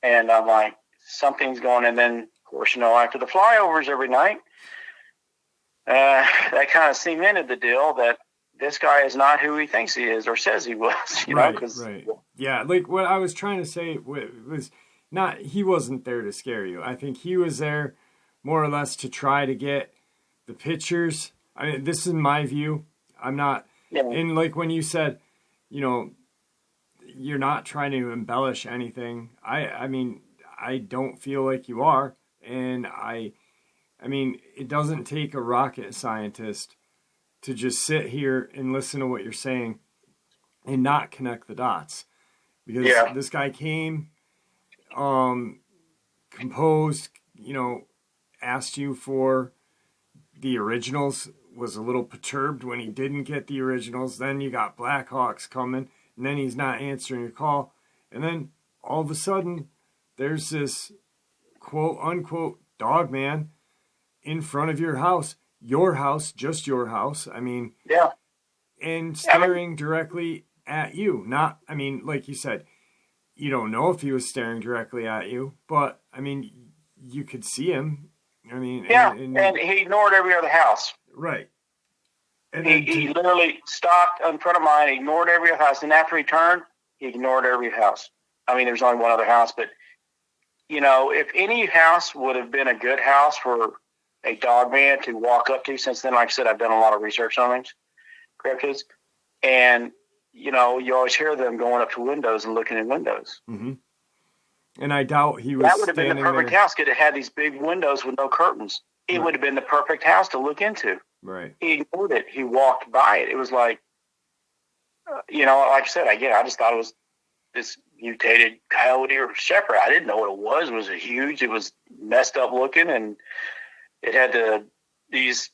[SPEAKER 2] And I'm like, something's going, and then, of course, after the flyovers every night, that kind of cemented the deal that this guy is not who he thinks he is or says he was,
[SPEAKER 1] right. Yeah, like what I was trying to say was not, he wasn't there to scare you. I think he was there more or less to try to get the pictures. I mean, this is my view. I'm not, and like when you said, you're not trying to embellish anything. I mean, I don't feel like you are. And I mean, it doesn't take a rocket scientist to just sit here and listen to what you're saying and not connect the dots. Because this guy came, composed, asked you for the originals, was a little perturbed when he didn't get the originals. Then you got Blackhawks coming, and then he's not answering your call. And then all of a sudden, there's this quote-unquote Dogman in front of your house, just your house. I mean, and staring directly at you. Not, I mean, like you said, you don't know if he was staring directly at you, but I mean, you could see him. I mean, and
[SPEAKER 2] he ignored every other house.
[SPEAKER 1] Right. And
[SPEAKER 2] he literally stopped in front of mine, ignored every other house, and after he turned, he ignored every house. I mean, there's only one other house, but if any house would have been a good house for a Dogman to walk up to, since then, like I said, I've done a lot of research on things, cryptids, and you always hear them going up to windows and looking in windows.
[SPEAKER 1] Mm-hmm. And I doubt he was.
[SPEAKER 2] That would have been the perfect house. Could have had these big windows with no curtains. It would have been the perfect house to look into.
[SPEAKER 1] Right.
[SPEAKER 2] He ignored it. He walked by it. It was like, like I said, I just thought it was this mutated coyote or shepherd. I didn't know what it was. It was huge. It was messed up looking, and it had these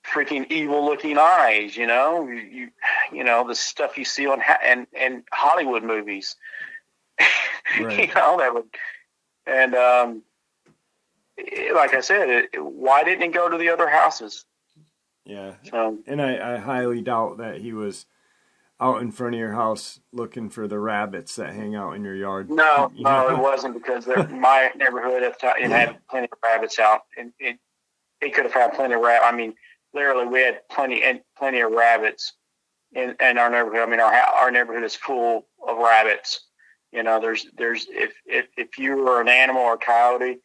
[SPEAKER 2] freaking evil looking eyes. The stuff you see on and Hollywood movies.
[SPEAKER 1] Right.
[SPEAKER 2] That would, and like I said, why didn't he go to the other houses?
[SPEAKER 1] Yeah, and I highly doubt that he was out in front of your house looking for the rabbits that hang out in your yard.
[SPEAKER 2] No, it wasn't, because my neighborhood at the time, it had plenty of rabbits out, and it could have had plenty of rabbits. I mean, literally, we had plenty of rabbits in our neighborhood. I mean, our neighborhood is full of rabbits. There's if you were an animal or a coyote,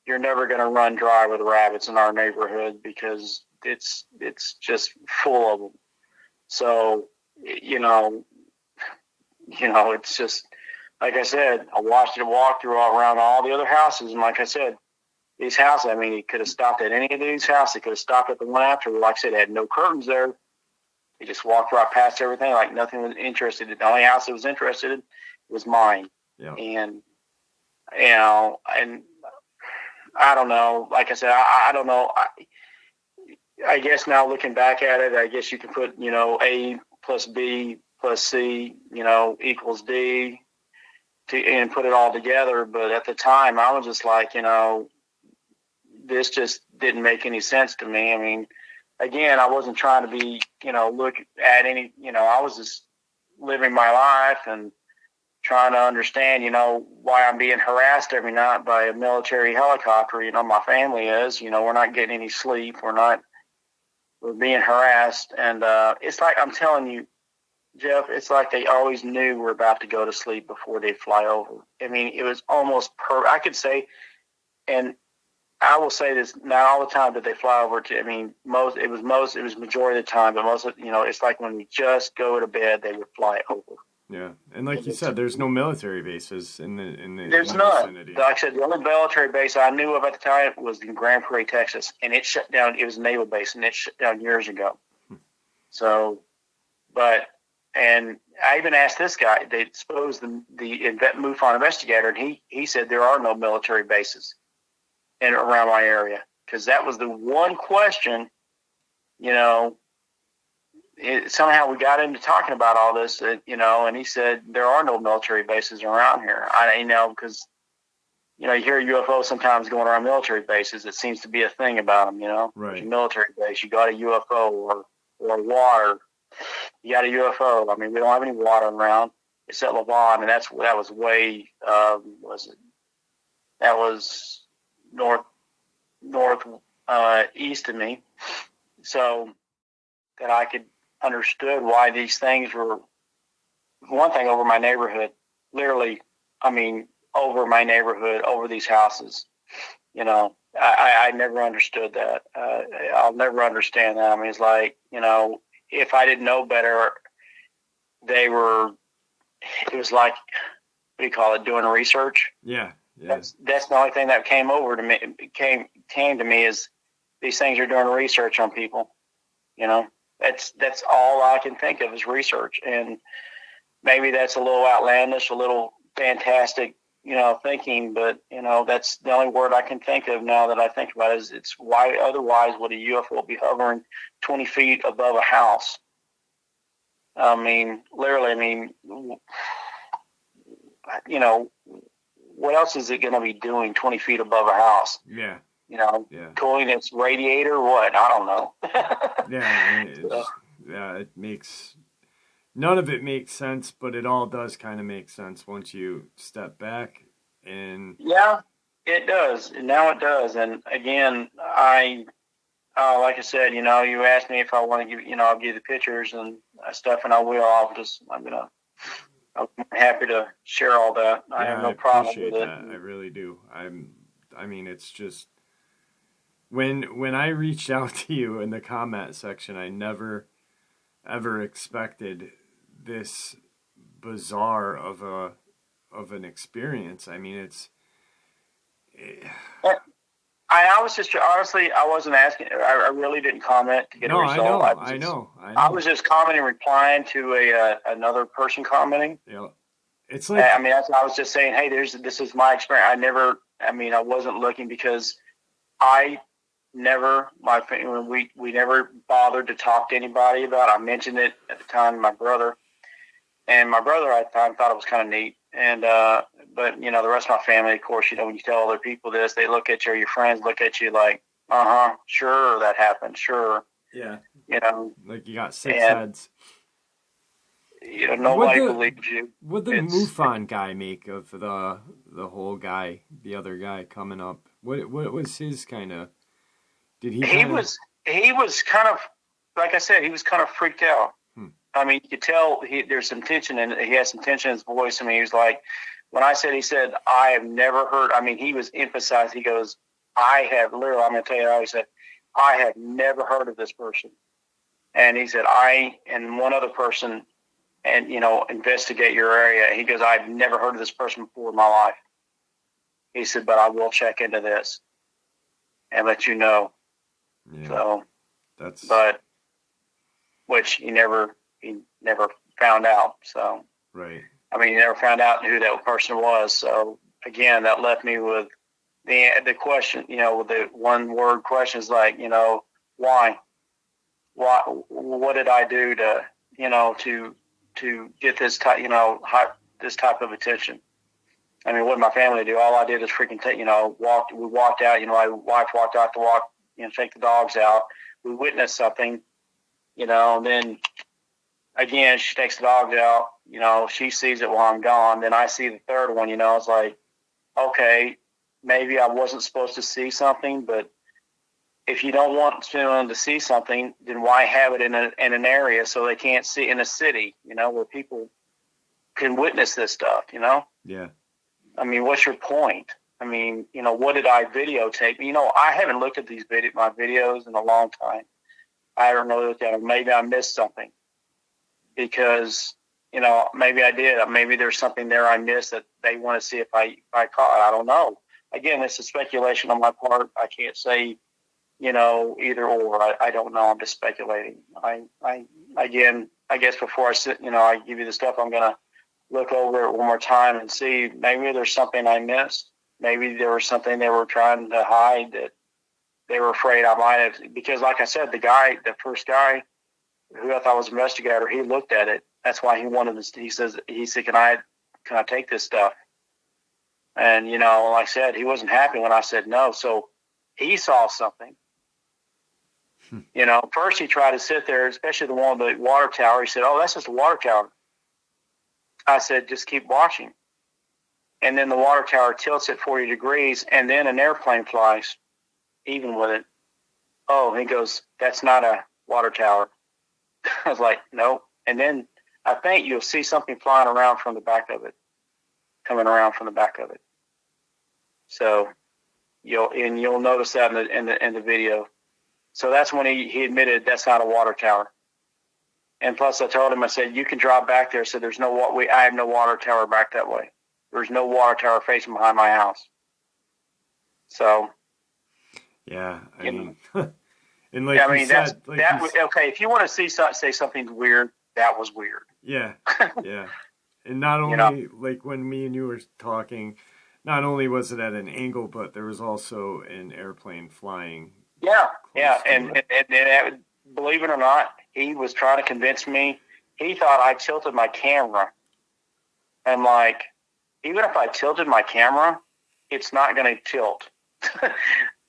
[SPEAKER 2] you're never going to run dry with rabbits in our neighborhood, because it's just full of them. So, it's just, like I said, I watched it walk through all around all the other houses, and like I said, these houses, I mean, he could have stopped at any of these houses. He could have stopped at the one after. Like I said, it had no curtains there. He just walked right past everything, like nothing was interested in. The only house that was interested in was mine.
[SPEAKER 1] Yeah.
[SPEAKER 2] And, you know, and I don't know. Like I said, I don't know. I guess now looking back at it, I guess you can put, you know, A plus B plus C, you know, equals D and put it all together. But at the time, I was just like, you know, this just didn't make any sense to me. I mean, again, I wasn't trying to be, you know, look at any, you know, I was just living my life and trying to understand, you know, why I'm being harassed every night by a military helicopter. You know, my family is, you know, we're not getting any sleep. We're being harassed. And it's like, I'm telling you, Jeff, it's like they always knew we're about to go to sleep before they fly over. I mean, it was almost I could say, and I will say this, not all the time did they fly over to, I mean, it was majority of the time, but most of, you know, it's like when we just go to bed, they would fly over.
[SPEAKER 1] Yeah. And like you said, there's no military bases in the
[SPEAKER 2] There's none. Like I said, the only military base I knew of at the time was in Grand Prairie, Texas, and it shut down. It was a naval base, and it shut down years ago. So, and I even asked this guy, they exposed the MUFON investigator, and he said there are no military bases around my area, because that was the one question, you know, somehow we got into talking about all this, you know, and he said there are no military bases around here. You know, because, you know, you hear UFOs sometimes going around military bases. It seems to be a thing about them, you know.
[SPEAKER 1] Right.
[SPEAKER 2] There's a military base, you got a UFO, or water, you got a UFO. I mean, we don't have any water around except Levon, and that was way, that was north east of me, so that I could understood why these things were, one thing, over my neighborhood, literally, I mean, over my neighborhood, over these houses, you know. I never understood that. I'll never understand that. I mean, it's like, you know, if I didn't know better, it was like, what do you call it, doing research?
[SPEAKER 1] Yeah.
[SPEAKER 2] That's the only thing that came over to me. Came to me is these things are doing research on people. You know, that's all I can think of is research, and maybe that's a little outlandish, a little fantastic, you know, thinking. But you know, that's the only word I can think of now that I think about it, is it's why otherwise would a UFO be hovering 20 feet above a house? I mean, literally. I mean, you know. What else is it going to be doing 20 feet above a house?
[SPEAKER 1] Yeah.
[SPEAKER 2] You know, cooling its radiator, what? I don't know.
[SPEAKER 1] It makes, none of it makes sense, but it all does kind of make sense once you step back. And
[SPEAKER 2] yeah, it does. And now it does. And again, like I said, you know, you asked me if I want to give, you know, I'll give you the pictures and stuff, and I will. I'm happy to share all that. I have no problem with it.
[SPEAKER 1] I really do. I mean, it's just, when I reached out to you in the comment section, I never ever expected this bizarre of an experience. I mean,
[SPEAKER 2] I was just, honestly, I wasn't asking. I really didn't comment to get a result.
[SPEAKER 1] I know.
[SPEAKER 2] I was just commenting, replying to another person commenting.
[SPEAKER 1] Yeah, it's like,
[SPEAKER 2] I mean, I was just saying, hey, this is my experience. I wasn't looking, because we never bothered to talk to anybody about it. I mentioned it at the time to my brother, and my brother at the time thought it was kind of neat. And, but you know, the rest of my family, of course, you know, when you tell other people this, they look at you, or your friends look at you like, sure, that happened. Sure.
[SPEAKER 1] Yeah.
[SPEAKER 2] You know,
[SPEAKER 1] like you got six heads.
[SPEAKER 2] You know, nobody believes you.
[SPEAKER 1] What did the MUFON guy make of the whole guy, the other guy coming up? What was his kind of, did he? He
[SPEAKER 2] was kind of, like I said, he was kind of freaked out. I mean, you could tell there's some tension, and he had some tension in his voice. I mean, he was like, when I said, he said, I have never heard, I mean, he was emphasized, he goes, I'm going to tell you how he said, I have never heard of this person. And he said, and one other person and, investigate your area. He goes, I've never heard of this person before in my life. He said, but I will check into this and let you know.
[SPEAKER 1] Yeah.
[SPEAKER 2] So,
[SPEAKER 1] that's,
[SPEAKER 2] which he never found out. So,
[SPEAKER 1] right.
[SPEAKER 2] I mean, he never found out who that person was. So again, that left me with the question, with the one word question is like, why, what did I do to get this type, this type of attention? I mean, what did my family do? All I did is freaking take, we walked out, my wife walked out to walk, take the dogs out. We witnessed something, and then again, she takes the dogs out, she sees it while I'm gone. Then I see the third one, it's like, okay, maybe I wasn't supposed to see something, but if you don't want someone to see something, then why have it in an area so they can't see in a city, where people can witness this stuff,
[SPEAKER 1] Yeah.
[SPEAKER 2] I mean, what's your point? I mean, what did I videotape? I haven't looked at my videos in a long time. I haven't really looked at them. Maybe I missed something because, maybe I did. Maybe there's something there I missed that they want to see if I caught. I don't know. Again, this is speculation on my part. I can't say, either or. I don't know. I'm just speculating. Again, I guess before I sit, I give you the stuff, I'm going to look over it one more time and see maybe there's something I missed. Maybe there was something they were trying to hide that they were afraid I might have. Because like I said, the first guy who I thought was an investigator, he looked at it. That's why he wanted this. He said, can I take this stuff? And, like I said, he wasn't happy when I said no. So he saw something. First he tried to sit there, especially the one with the water tower. He said, oh, that's just a water tower. I said, just keep watching. And then the water tower tilts at 40 degrees, and then an airplane flies, even with it. Oh, he goes, that's not a water tower. I was like, no. And then I think you'll see something flying around from the back of it, coming around from the back of it. So you'll notice that in the video. So that's when he admitted that's not a water tower. And plus, I told him, I said, you can drive back there. So there's I have no water tower back that way. There's no water tower facing behind my house. So,
[SPEAKER 1] yeah, I mean,
[SPEAKER 2] and like you said, okay. If you want to say something weird, that was weird.
[SPEAKER 1] Yeah, yeah. And not only like when me and you were talking, not only was it at an angle, but there was also an airplane flying.
[SPEAKER 2] Yeah, and believe it or not, he was trying to convince me. He thought I tilted my camera. And like, even if I tilted my camera, it's not going to tilt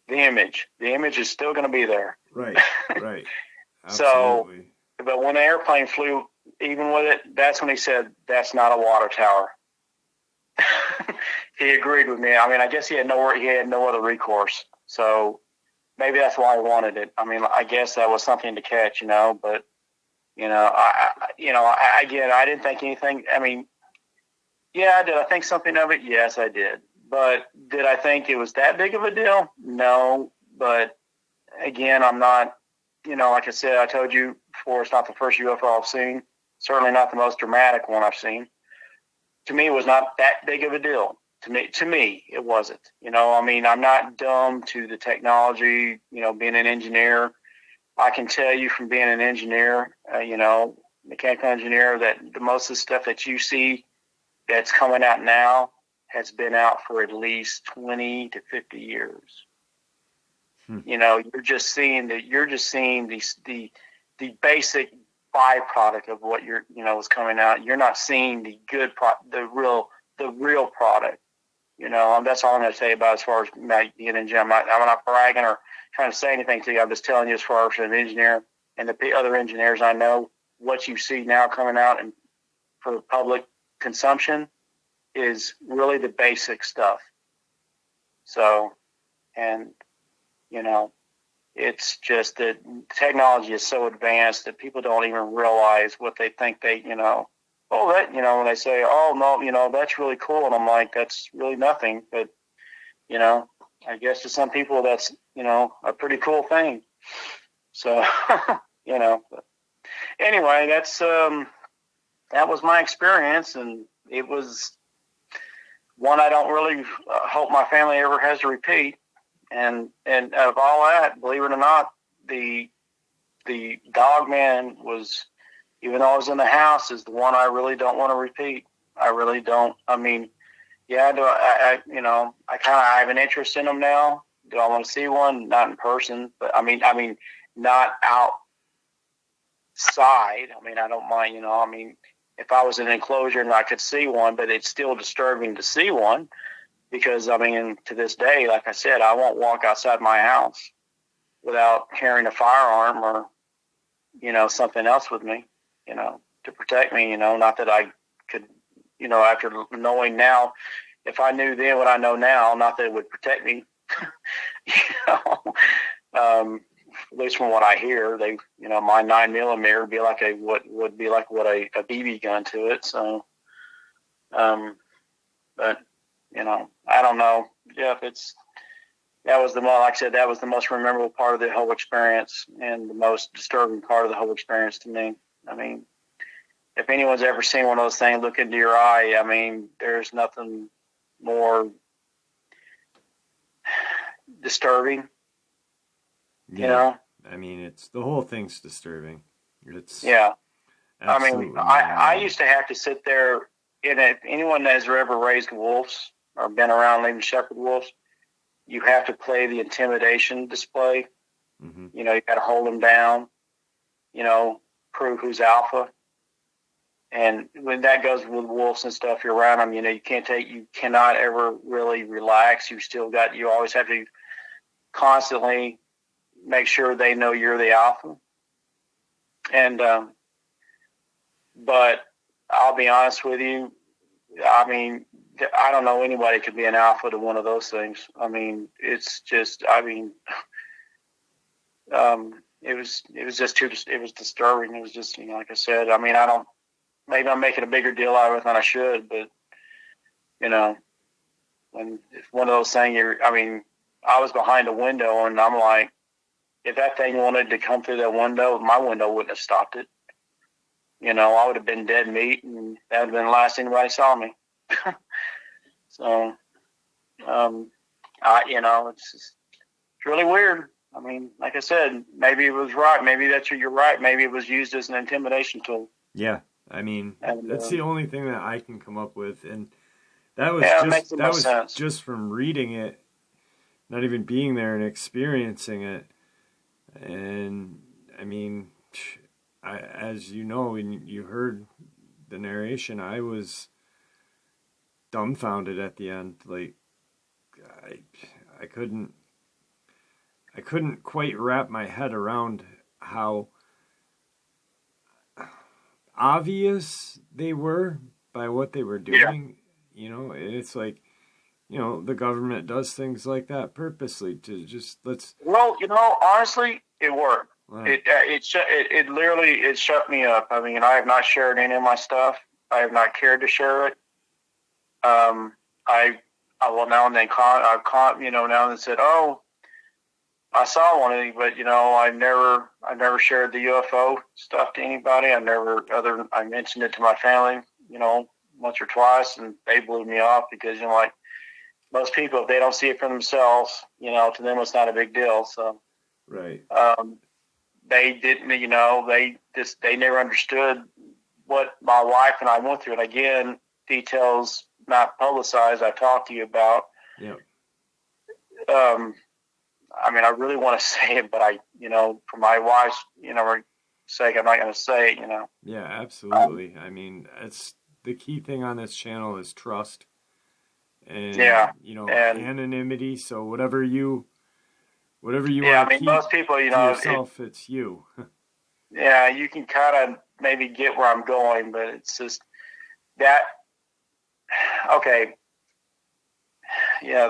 [SPEAKER 2] the image. The image is still going to be there.
[SPEAKER 1] Right, right.
[SPEAKER 2] So, but when the airplane flew, even with it, that's when he said, that's not a water tower. He agreed with me. I mean, I guess he had no other recourse. So maybe that's why I wanted it. I mean, I guess that was something to catch, but, I didn't think anything. I mean, yeah, did I think something of it? Yes, I did. But did I think it was that big of a deal? No. But again, I'm not, like I said, I told you before, it's not the first UFO I've seen. Certainly not the most dramatic one I've seen. To me, it was not that big of a deal. To me, it wasn't. I mean, I'm not dumb to the technology, being an engineer. I can tell you from being an engineer, mechanical engineer, that the most of the stuff that you see that's coming out now has been out for at least 20 to 50 years. You're just seeing the basic byproduct of what is coming out. You're not seeing the good the real product. That's all I'm going to say about as far as being an engineer. I'm not bragging or trying to say anything to you. I'm just telling you as far as an engineer and the other engineers I know, what you see now coming out and for public consumption is really the basic stuff. So, and, it's just that technology is so advanced that people don't even realize what they think when they say, oh, no, that's really cool. And I'm like, that's really nothing. But, I guess to some people that's, a pretty cool thing. So, but anyway, that's that was my experience, and it was one I don't really hope my family ever has to repeat. And out of all that, believe it or not, the Dogman was, even though I was in the house, is the one I really don't want to repeat. I really don't. I mean, yeah, I have an interest in them now. Do I want to see one? Not in person, but I mean, not outside. I mean, I don't mind. If I was in an enclosure and I could see one, but it's still disturbing to see one because, to this day, like I said, I won't walk outside my house without carrying a firearm or, something else with me, to protect me, not that I could, after knowing now, if I knew then what I know now, not that it would protect me, at least from what I hear, they, my 9mm would be like a BB gun to it. So, but I don't know. Yeah, that was the most memorable part of the whole experience and the most disturbing part of the whole experience to me. I mean, if anyone's ever seen one of those things look into your eye, there's nothing more disturbing.
[SPEAKER 1] Yeah. It's the whole thing's disturbing.
[SPEAKER 2] Yeah.
[SPEAKER 1] Absolutely.
[SPEAKER 2] I used to have to sit there, and if anyone has ever raised wolves or been around leaving shepherd wolves, you have to play the intimidation display.
[SPEAKER 1] Mm-hmm.
[SPEAKER 2] You got to hold them down, prove who's alpha. And when that goes with wolves and stuff, you're around them, you cannot ever really relax. You always have to constantly make sure they know you're the alpha. And, but I'll be honest with you. I don't know anybody could be an alpha to one of those things. It's just, it was disturbing. It was just, like I said, maybe I'm making a bigger deal out of it than I should, but, when it's one of those things, I was behind a window and I'm like, if that thing wanted to come through that window, my window wouldn't have stopped it. I would have been dead meat, and that would have been the last anybody saw me. So, it's really weird. Like I said, maybe it was right. Maybe you're right. Maybe it was used as an intimidation tool.
[SPEAKER 1] Yeah. That's the only thing that I can come up with. And that was just from reading it, not even being there and experiencing it. And as you know, and you heard the narration, I was dumbfounded at the end. Like, I couldn't quite wrap my head around how obvious they were by what they were doing. Yeah. It's like, the government does things like that purposely to just
[SPEAKER 2] Well, honestly, it worked.
[SPEAKER 1] Wow.
[SPEAKER 2] It literally shut me up. I have not shared any of my stuff. I have not cared to share it. I will now and then now and then said, "Oh, I saw one of these," but I never shared the UFO stuff to anybody. I mentioned it to my family, once or twice, and they blew me off because like most people, if they don't see it for themselves, to them it's not a big deal. So,
[SPEAKER 1] right.
[SPEAKER 2] They didn't, they never understood what my wife and I went through. And again, details not publicized, I talked to you about.
[SPEAKER 1] Yeah.
[SPEAKER 2] I really want to say it, but for my wife's, sake, I'm not going to say it,
[SPEAKER 1] Yeah, absolutely. It's the key thing on this channel is trust and, anonymity. So whatever you want to keep
[SPEAKER 2] most people,
[SPEAKER 1] to yourself, it's you.
[SPEAKER 2] Yeah, you can kind of maybe get where I'm going, but it's just that, okay. Yeah,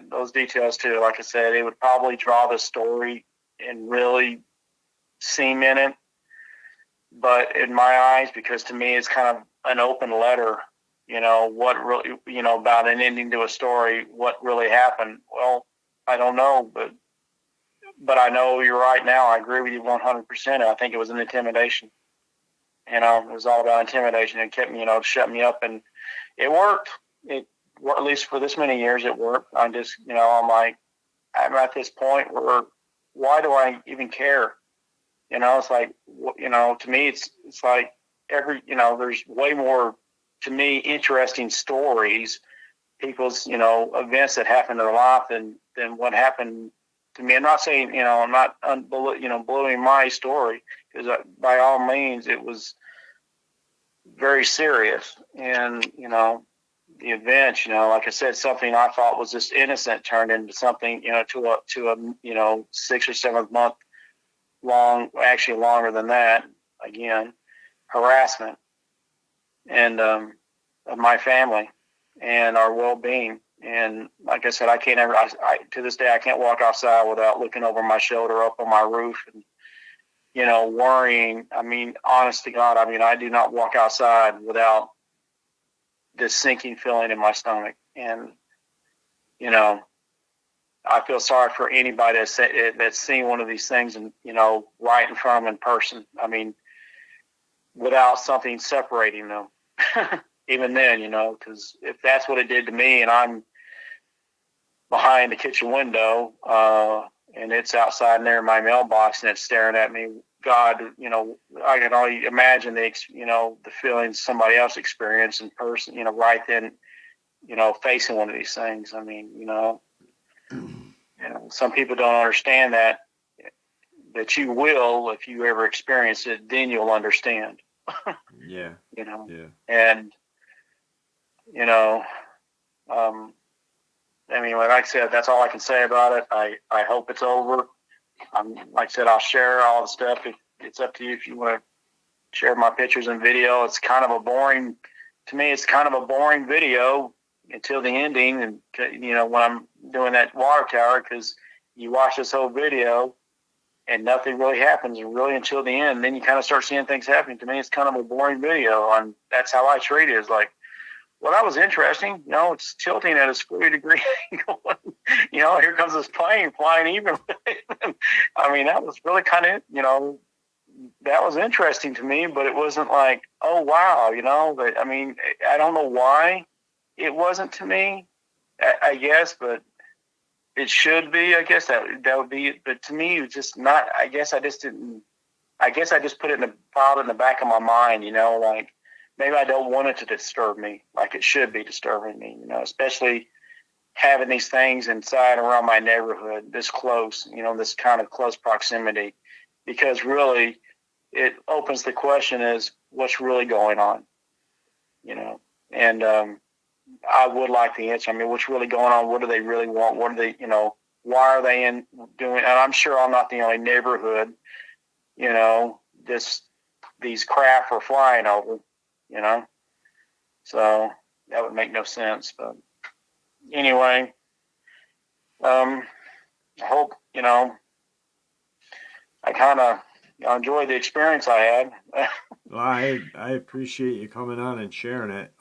[SPEAKER 2] those details too. Like I said, it would probably draw the story and really cement it. But in my eyes, because to me it's kind of an open letter, what really, about an ending to a story, what really happened. Well, I don't know, but I know you're right now. I agree with you 100%. I think it was an intimidation. You know, it was all about intimidation. It kept me, shut me up, and it worked. At least for this many years, it worked. I'm just, I'm like, I'm at this point where, why do I even care? It's like, to me, it's like there's way more, to me, interesting stories, people's, events that happened in their life than what happened to me. I'm not saying, I'm not, blowing my story, because by all means, it was very serious. And, the event, like I said, something I thought was just innocent turned into something, to a 6 or 7 month long, actually longer than that, again, harassment and of my family and our well-being. And like I said, I can't ever, to this day, I can't walk outside without looking over my shoulder, up on my roof, and, worrying. I mean, honest to God, I do not walk outside without this sinking feeling in my stomach. And, I feel sorry for anybody that's seen one of these things and, right in front of them in person. I mean, without something separating them. Even then, because if that's what it did to me, and I'm behind the kitchen window, and it's outside there in my mailbox and it's staring at me, God, I can only imagine the feelings somebody else experienced in person, right then, facing one of these things. I mean, some people don't understand that you will, if you ever experience it, then you'll understand.
[SPEAKER 1] Yeah.
[SPEAKER 2] Yeah. And, like I said, that's all I can say about it. I hope it's over. Like I said, I'll share all the stuff. It's up to you if you want to share my pictures and video. It's kind of a boring video until the ending. And, when I'm doing that water tower, because you watch this whole video and nothing really happens really until the end. Then you kind of start seeing things happening. To me, it's kind of a boring video. And that's how I treat it. It's like, well, that was interesting. It's tilting at a 40-degree angle. Here comes this plane flying even. That was really kind of, that was interesting to me, but it wasn't like, oh, wow, But, I don't know why it wasn't to me, I guess, but it should be. I guess that would be it. But to me, it was just not. I guess I just put it filed in the back of my mind. Like maybe I don't want it to disturb me like it should be disturbing me. Especially having these things inside around my neighborhood this close. This kind of close proximity, because really it opens the question: is what's really going on? And I would like the answer. What's really going on? What do they really want? What are they, why are they doing? And I'm sure I'm not the only neighborhood, these craft are flying over, so that would make no sense. But anyway, I hope, I kind of enjoyed the experience I had.
[SPEAKER 1] Well, I appreciate you coming on and sharing it.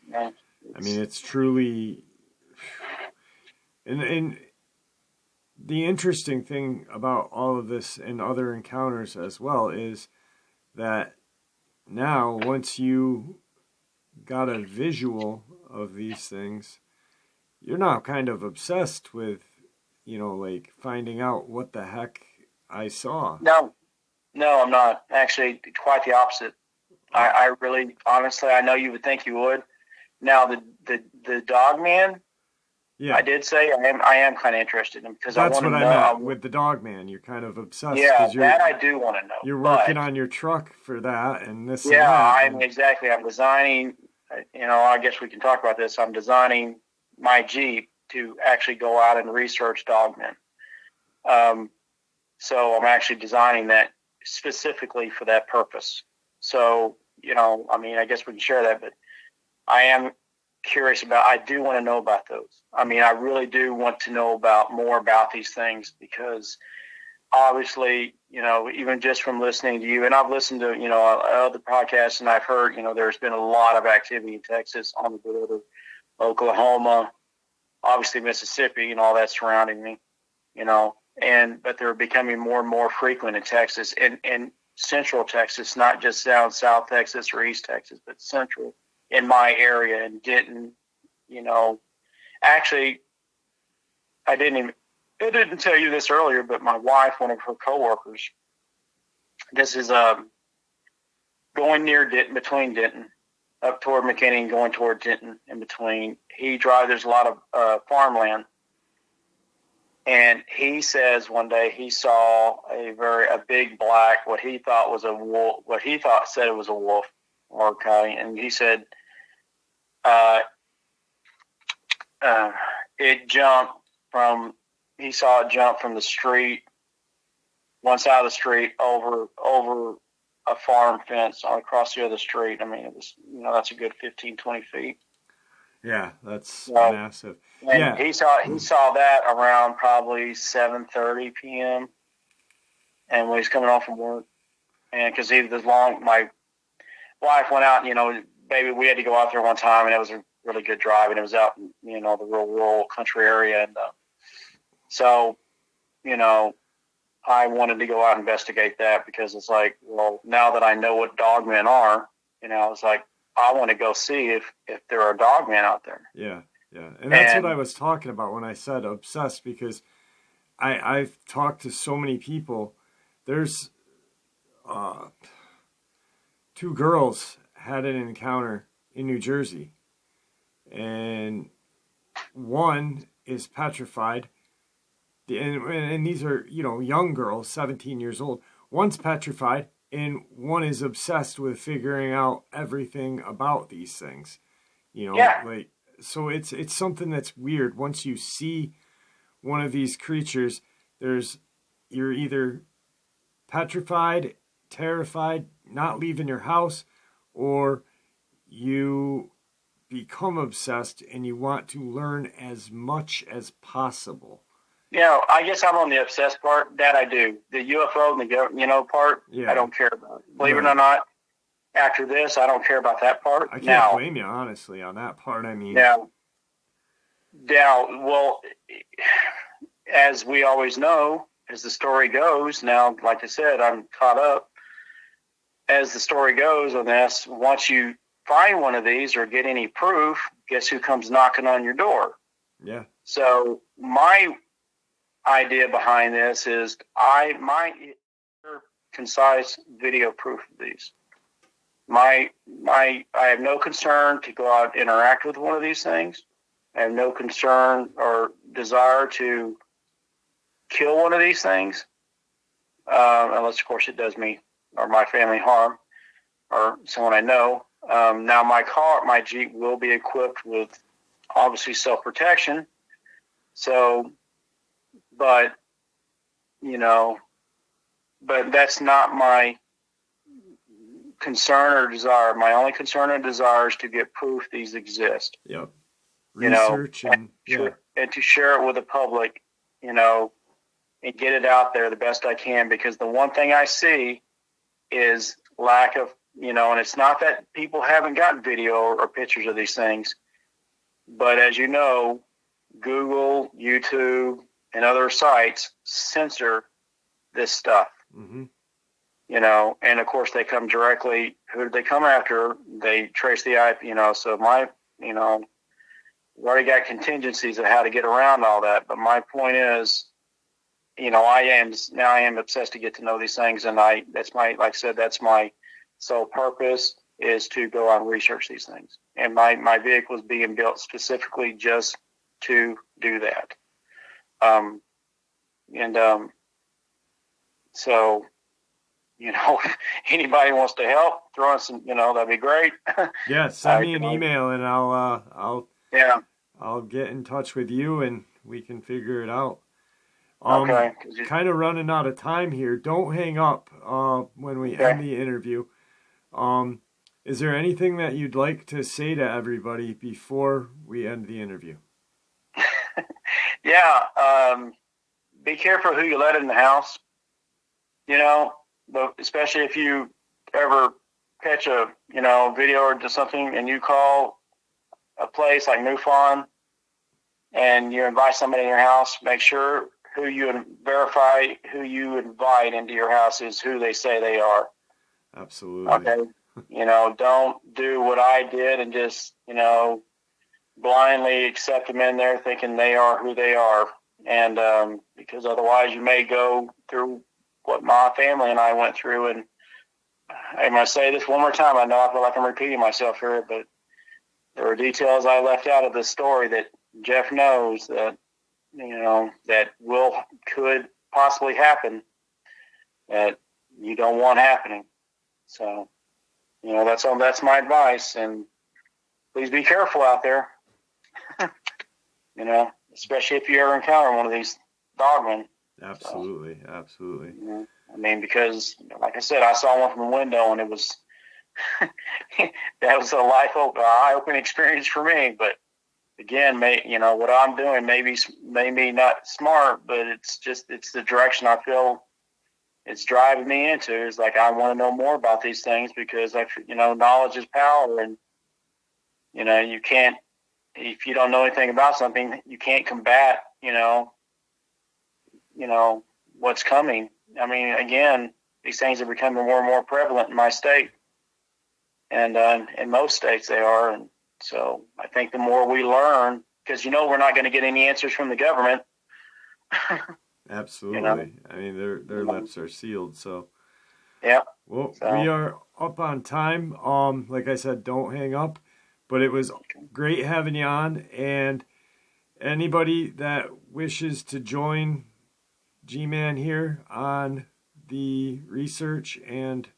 [SPEAKER 2] Yeah.
[SPEAKER 1] It's truly, and the interesting thing about all of this and other encounters as well is that now once you got a visual of these things, you're now kind of obsessed with, like finding out what the heck I saw.
[SPEAKER 2] No, I'm not. Actually, quite the opposite. I really, honestly, I know you would think you would. Now, the Dogman, yeah, I did say I am kind of interested in him, because
[SPEAKER 1] that's
[SPEAKER 2] I want to know.
[SPEAKER 1] That's what I meant with the Dogman. You're kind of obsessed.
[SPEAKER 2] Yeah, that I do want to know.
[SPEAKER 1] You're working on your truck for that and this.
[SPEAKER 2] Yeah,
[SPEAKER 1] and that.
[SPEAKER 2] I'm designing. I guess we can talk about this. I'm designing my Jeep to actually go out and research Dogman. So I'm actually designing that specifically for that purpose. So I guess we can share that, but I am curious I do want to know about those. I really do want to know more about these things, because obviously, even just from listening to you, and I've listened to, other podcasts, and I've heard, there's been a lot of activity in Texas, on the border, Oklahoma, obviously Mississippi, and all that surrounding me, but they're becoming more and more frequent in Texas. And central Texas, not just down South Texas or East Texas, but central in my area and Denton. Actually, I didn't tell you this earlier, but my wife, one of her coworkers, this is going near Denton, between Denton, up toward McKinney and going toward Denton in between. There's a lot of farmland. And he says one day he saw a big black, what he thought said it was a wolf or coyote. And he said he saw it jump from the street, one side of the street over a farm fence across the other street. I mean, it was, that's a good 15, 20 feet.
[SPEAKER 1] Yeah, that's massive.
[SPEAKER 2] And
[SPEAKER 1] yeah,
[SPEAKER 2] he saw that around probably 7:30 p.m. And when he's coming home from work, and because my wife went out, baby, we had to go out there one time, and it was a really good drive, and it was out in the real rural country area, and so I wanted to go out and investigate that because it's like, well, now that I know what dogmen are, it's like, I want to go see if there are dogmen out there.
[SPEAKER 1] Yeah. And that's what I was talking about when I said obsessed, because I've talked to so many people. There's 2 girls had an encounter in New Jersey, and one is petrified. And these are, young girls, 17 years old. One's petrified, and one is obsessed with figuring out everything about these things. So it's something that's weird. Once you see one of these creatures, you're either petrified, terrified, not leaving your house, or you become obsessed and you want to learn as much as possible.
[SPEAKER 2] I guess I'm on the obsessed part. That I do. The UFO and the part, I don't care about. Believe it or not, after this, I don't care about that part.
[SPEAKER 1] I can't blame you, honestly, on that part. I mean,
[SPEAKER 2] well, as we always know, as the story goes, now, like I said, I'm caught up. As the story goes on this, once you find one of these or get any proof, guess who comes knocking on your door?
[SPEAKER 1] Yeah.
[SPEAKER 2] So my idea behind this is I concise video proof of these. I have no concern to go out and interact with one of these things. I have no concern or desire to kill one of these things, unless of course it does me or my family harm or someone I know. Now my Jeep will be equipped with obviously self-protection. So, but that's not my concern or desire. My only concern or desire is to get proof these exist.
[SPEAKER 1] Yep. Research and
[SPEAKER 2] to share it with the public, and get it out there the best I can, because the one thing I see is lack of, and it's not that people haven't gotten video or pictures of these things, but as you know, Google, YouTube, and other sites censor this stuff.
[SPEAKER 1] Mm-hmm.
[SPEAKER 2] And of course they come directly. Who did they come after? They trace the IP. So we've already got contingencies of how to get around all that. But my point is, I am obsessed to get to know these things, and that's my sole purpose is to go out and research these things. And my vehicle is being built specifically just to do that. So, if anybody wants to help, throw in some, that'd be great.
[SPEAKER 1] Yeah, send me an email and I'll get in touch with you and we can figure it out.
[SPEAKER 2] Okay.
[SPEAKER 1] Kind of running out of time here. Don't hang up when we end the interview. Is there anything that you'd like to say to everybody before we end the interview?
[SPEAKER 2] Be careful who you let in the house, but especially if you ever catch a, video or something and you call a place like MUFON and you invite somebody in your house, make sure verify who you invite into your house is who they say they are.
[SPEAKER 1] Absolutely.
[SPEAKER 2] Okay. Don't do what I did and just, blindly accept them in there thinking they are who they are. And because otherwise you may go through what my family and I went through. And I'm going to say this one more time. I know I feel like I'm repeating myself here, but there are details I left out of this story that Jeff knows that, that could possibly happen that you don't want happening. So, that's my advice. And please be careful out there, especially if you ever encounter one of these dogmen.
[SPEAKER 1] Absolutely. So, absolutely.
[SPEAKER 2] Because like I said, I saw one from the window and it was, that was a eye-opening experience for me. But again, what I'm doing maybe not smart, but it's the direction I feel it's driving me into. Is like, I want to know more about these things because knowledge is power, and you can't, if you don't know anything about something, you can't combat what's coming. Again, these things are becoming more and more prevalent in my state, and in most states they are. And so I think the more we learn, because we're not going to get any answers from the government.
[SPEAKER 1] Absolutely. Their lips are sealed. So
[SPEAKER 2] yeah.
[SPEAKER 1] Well, we are up on time. Like I said, don't hang up. But it was great having you on. And anybody that wishes to join G-Man here on the research and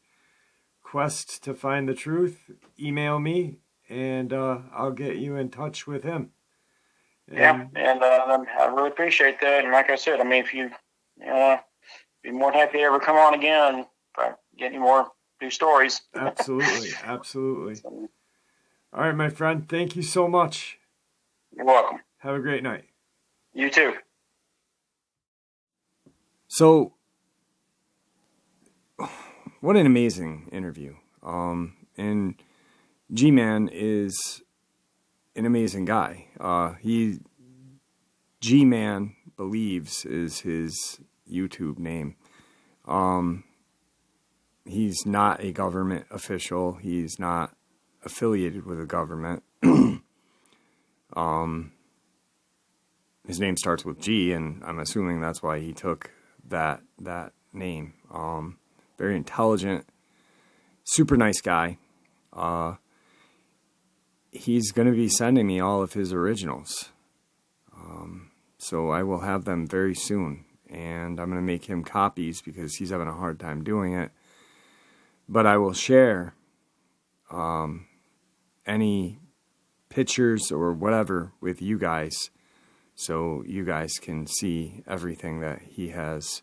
[SPEAKER 1] quest to find the truth, email me and I'll get you in touch with him.
[SPEAKER 2] And I really appreciate that. And like I said, if you be more than happy to ever come on again if I get any more new stories.
[SPEAKER 1] Absolutely. So, all right, my friend. Thank you so much.
[SPEAKER 2] You're welcome.
[SPEAKER 1] Have a great night.
[SPEAKER 2] You too.
[SPEAKER 1] So, what an amazing interview. And G-Man is an amazing guy. G-Man Believes is his YouTube name. He's not a government official. He's not affiliated with a government. His name starts with G, and I'm assuming that's why he took that name. Very intelligent, super nice guy. He's going to be sending me all of his originals. So I will have them very soon. And I'm going to make him copies because he's having a hard time doing it. But I will share any pictures or whatever with you guys so you guys can see everything that he has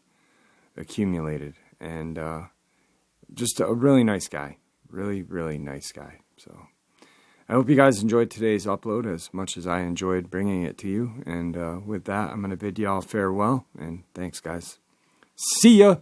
[SPEAKER 1] accumulated. And just a really nice guy. Really, really nice guy. So I hope you guys enjoyed today's upload as much as I enjoyed bringing it to you. And with that, I'm going to bid you all farewell. And thanks, guys. See ya!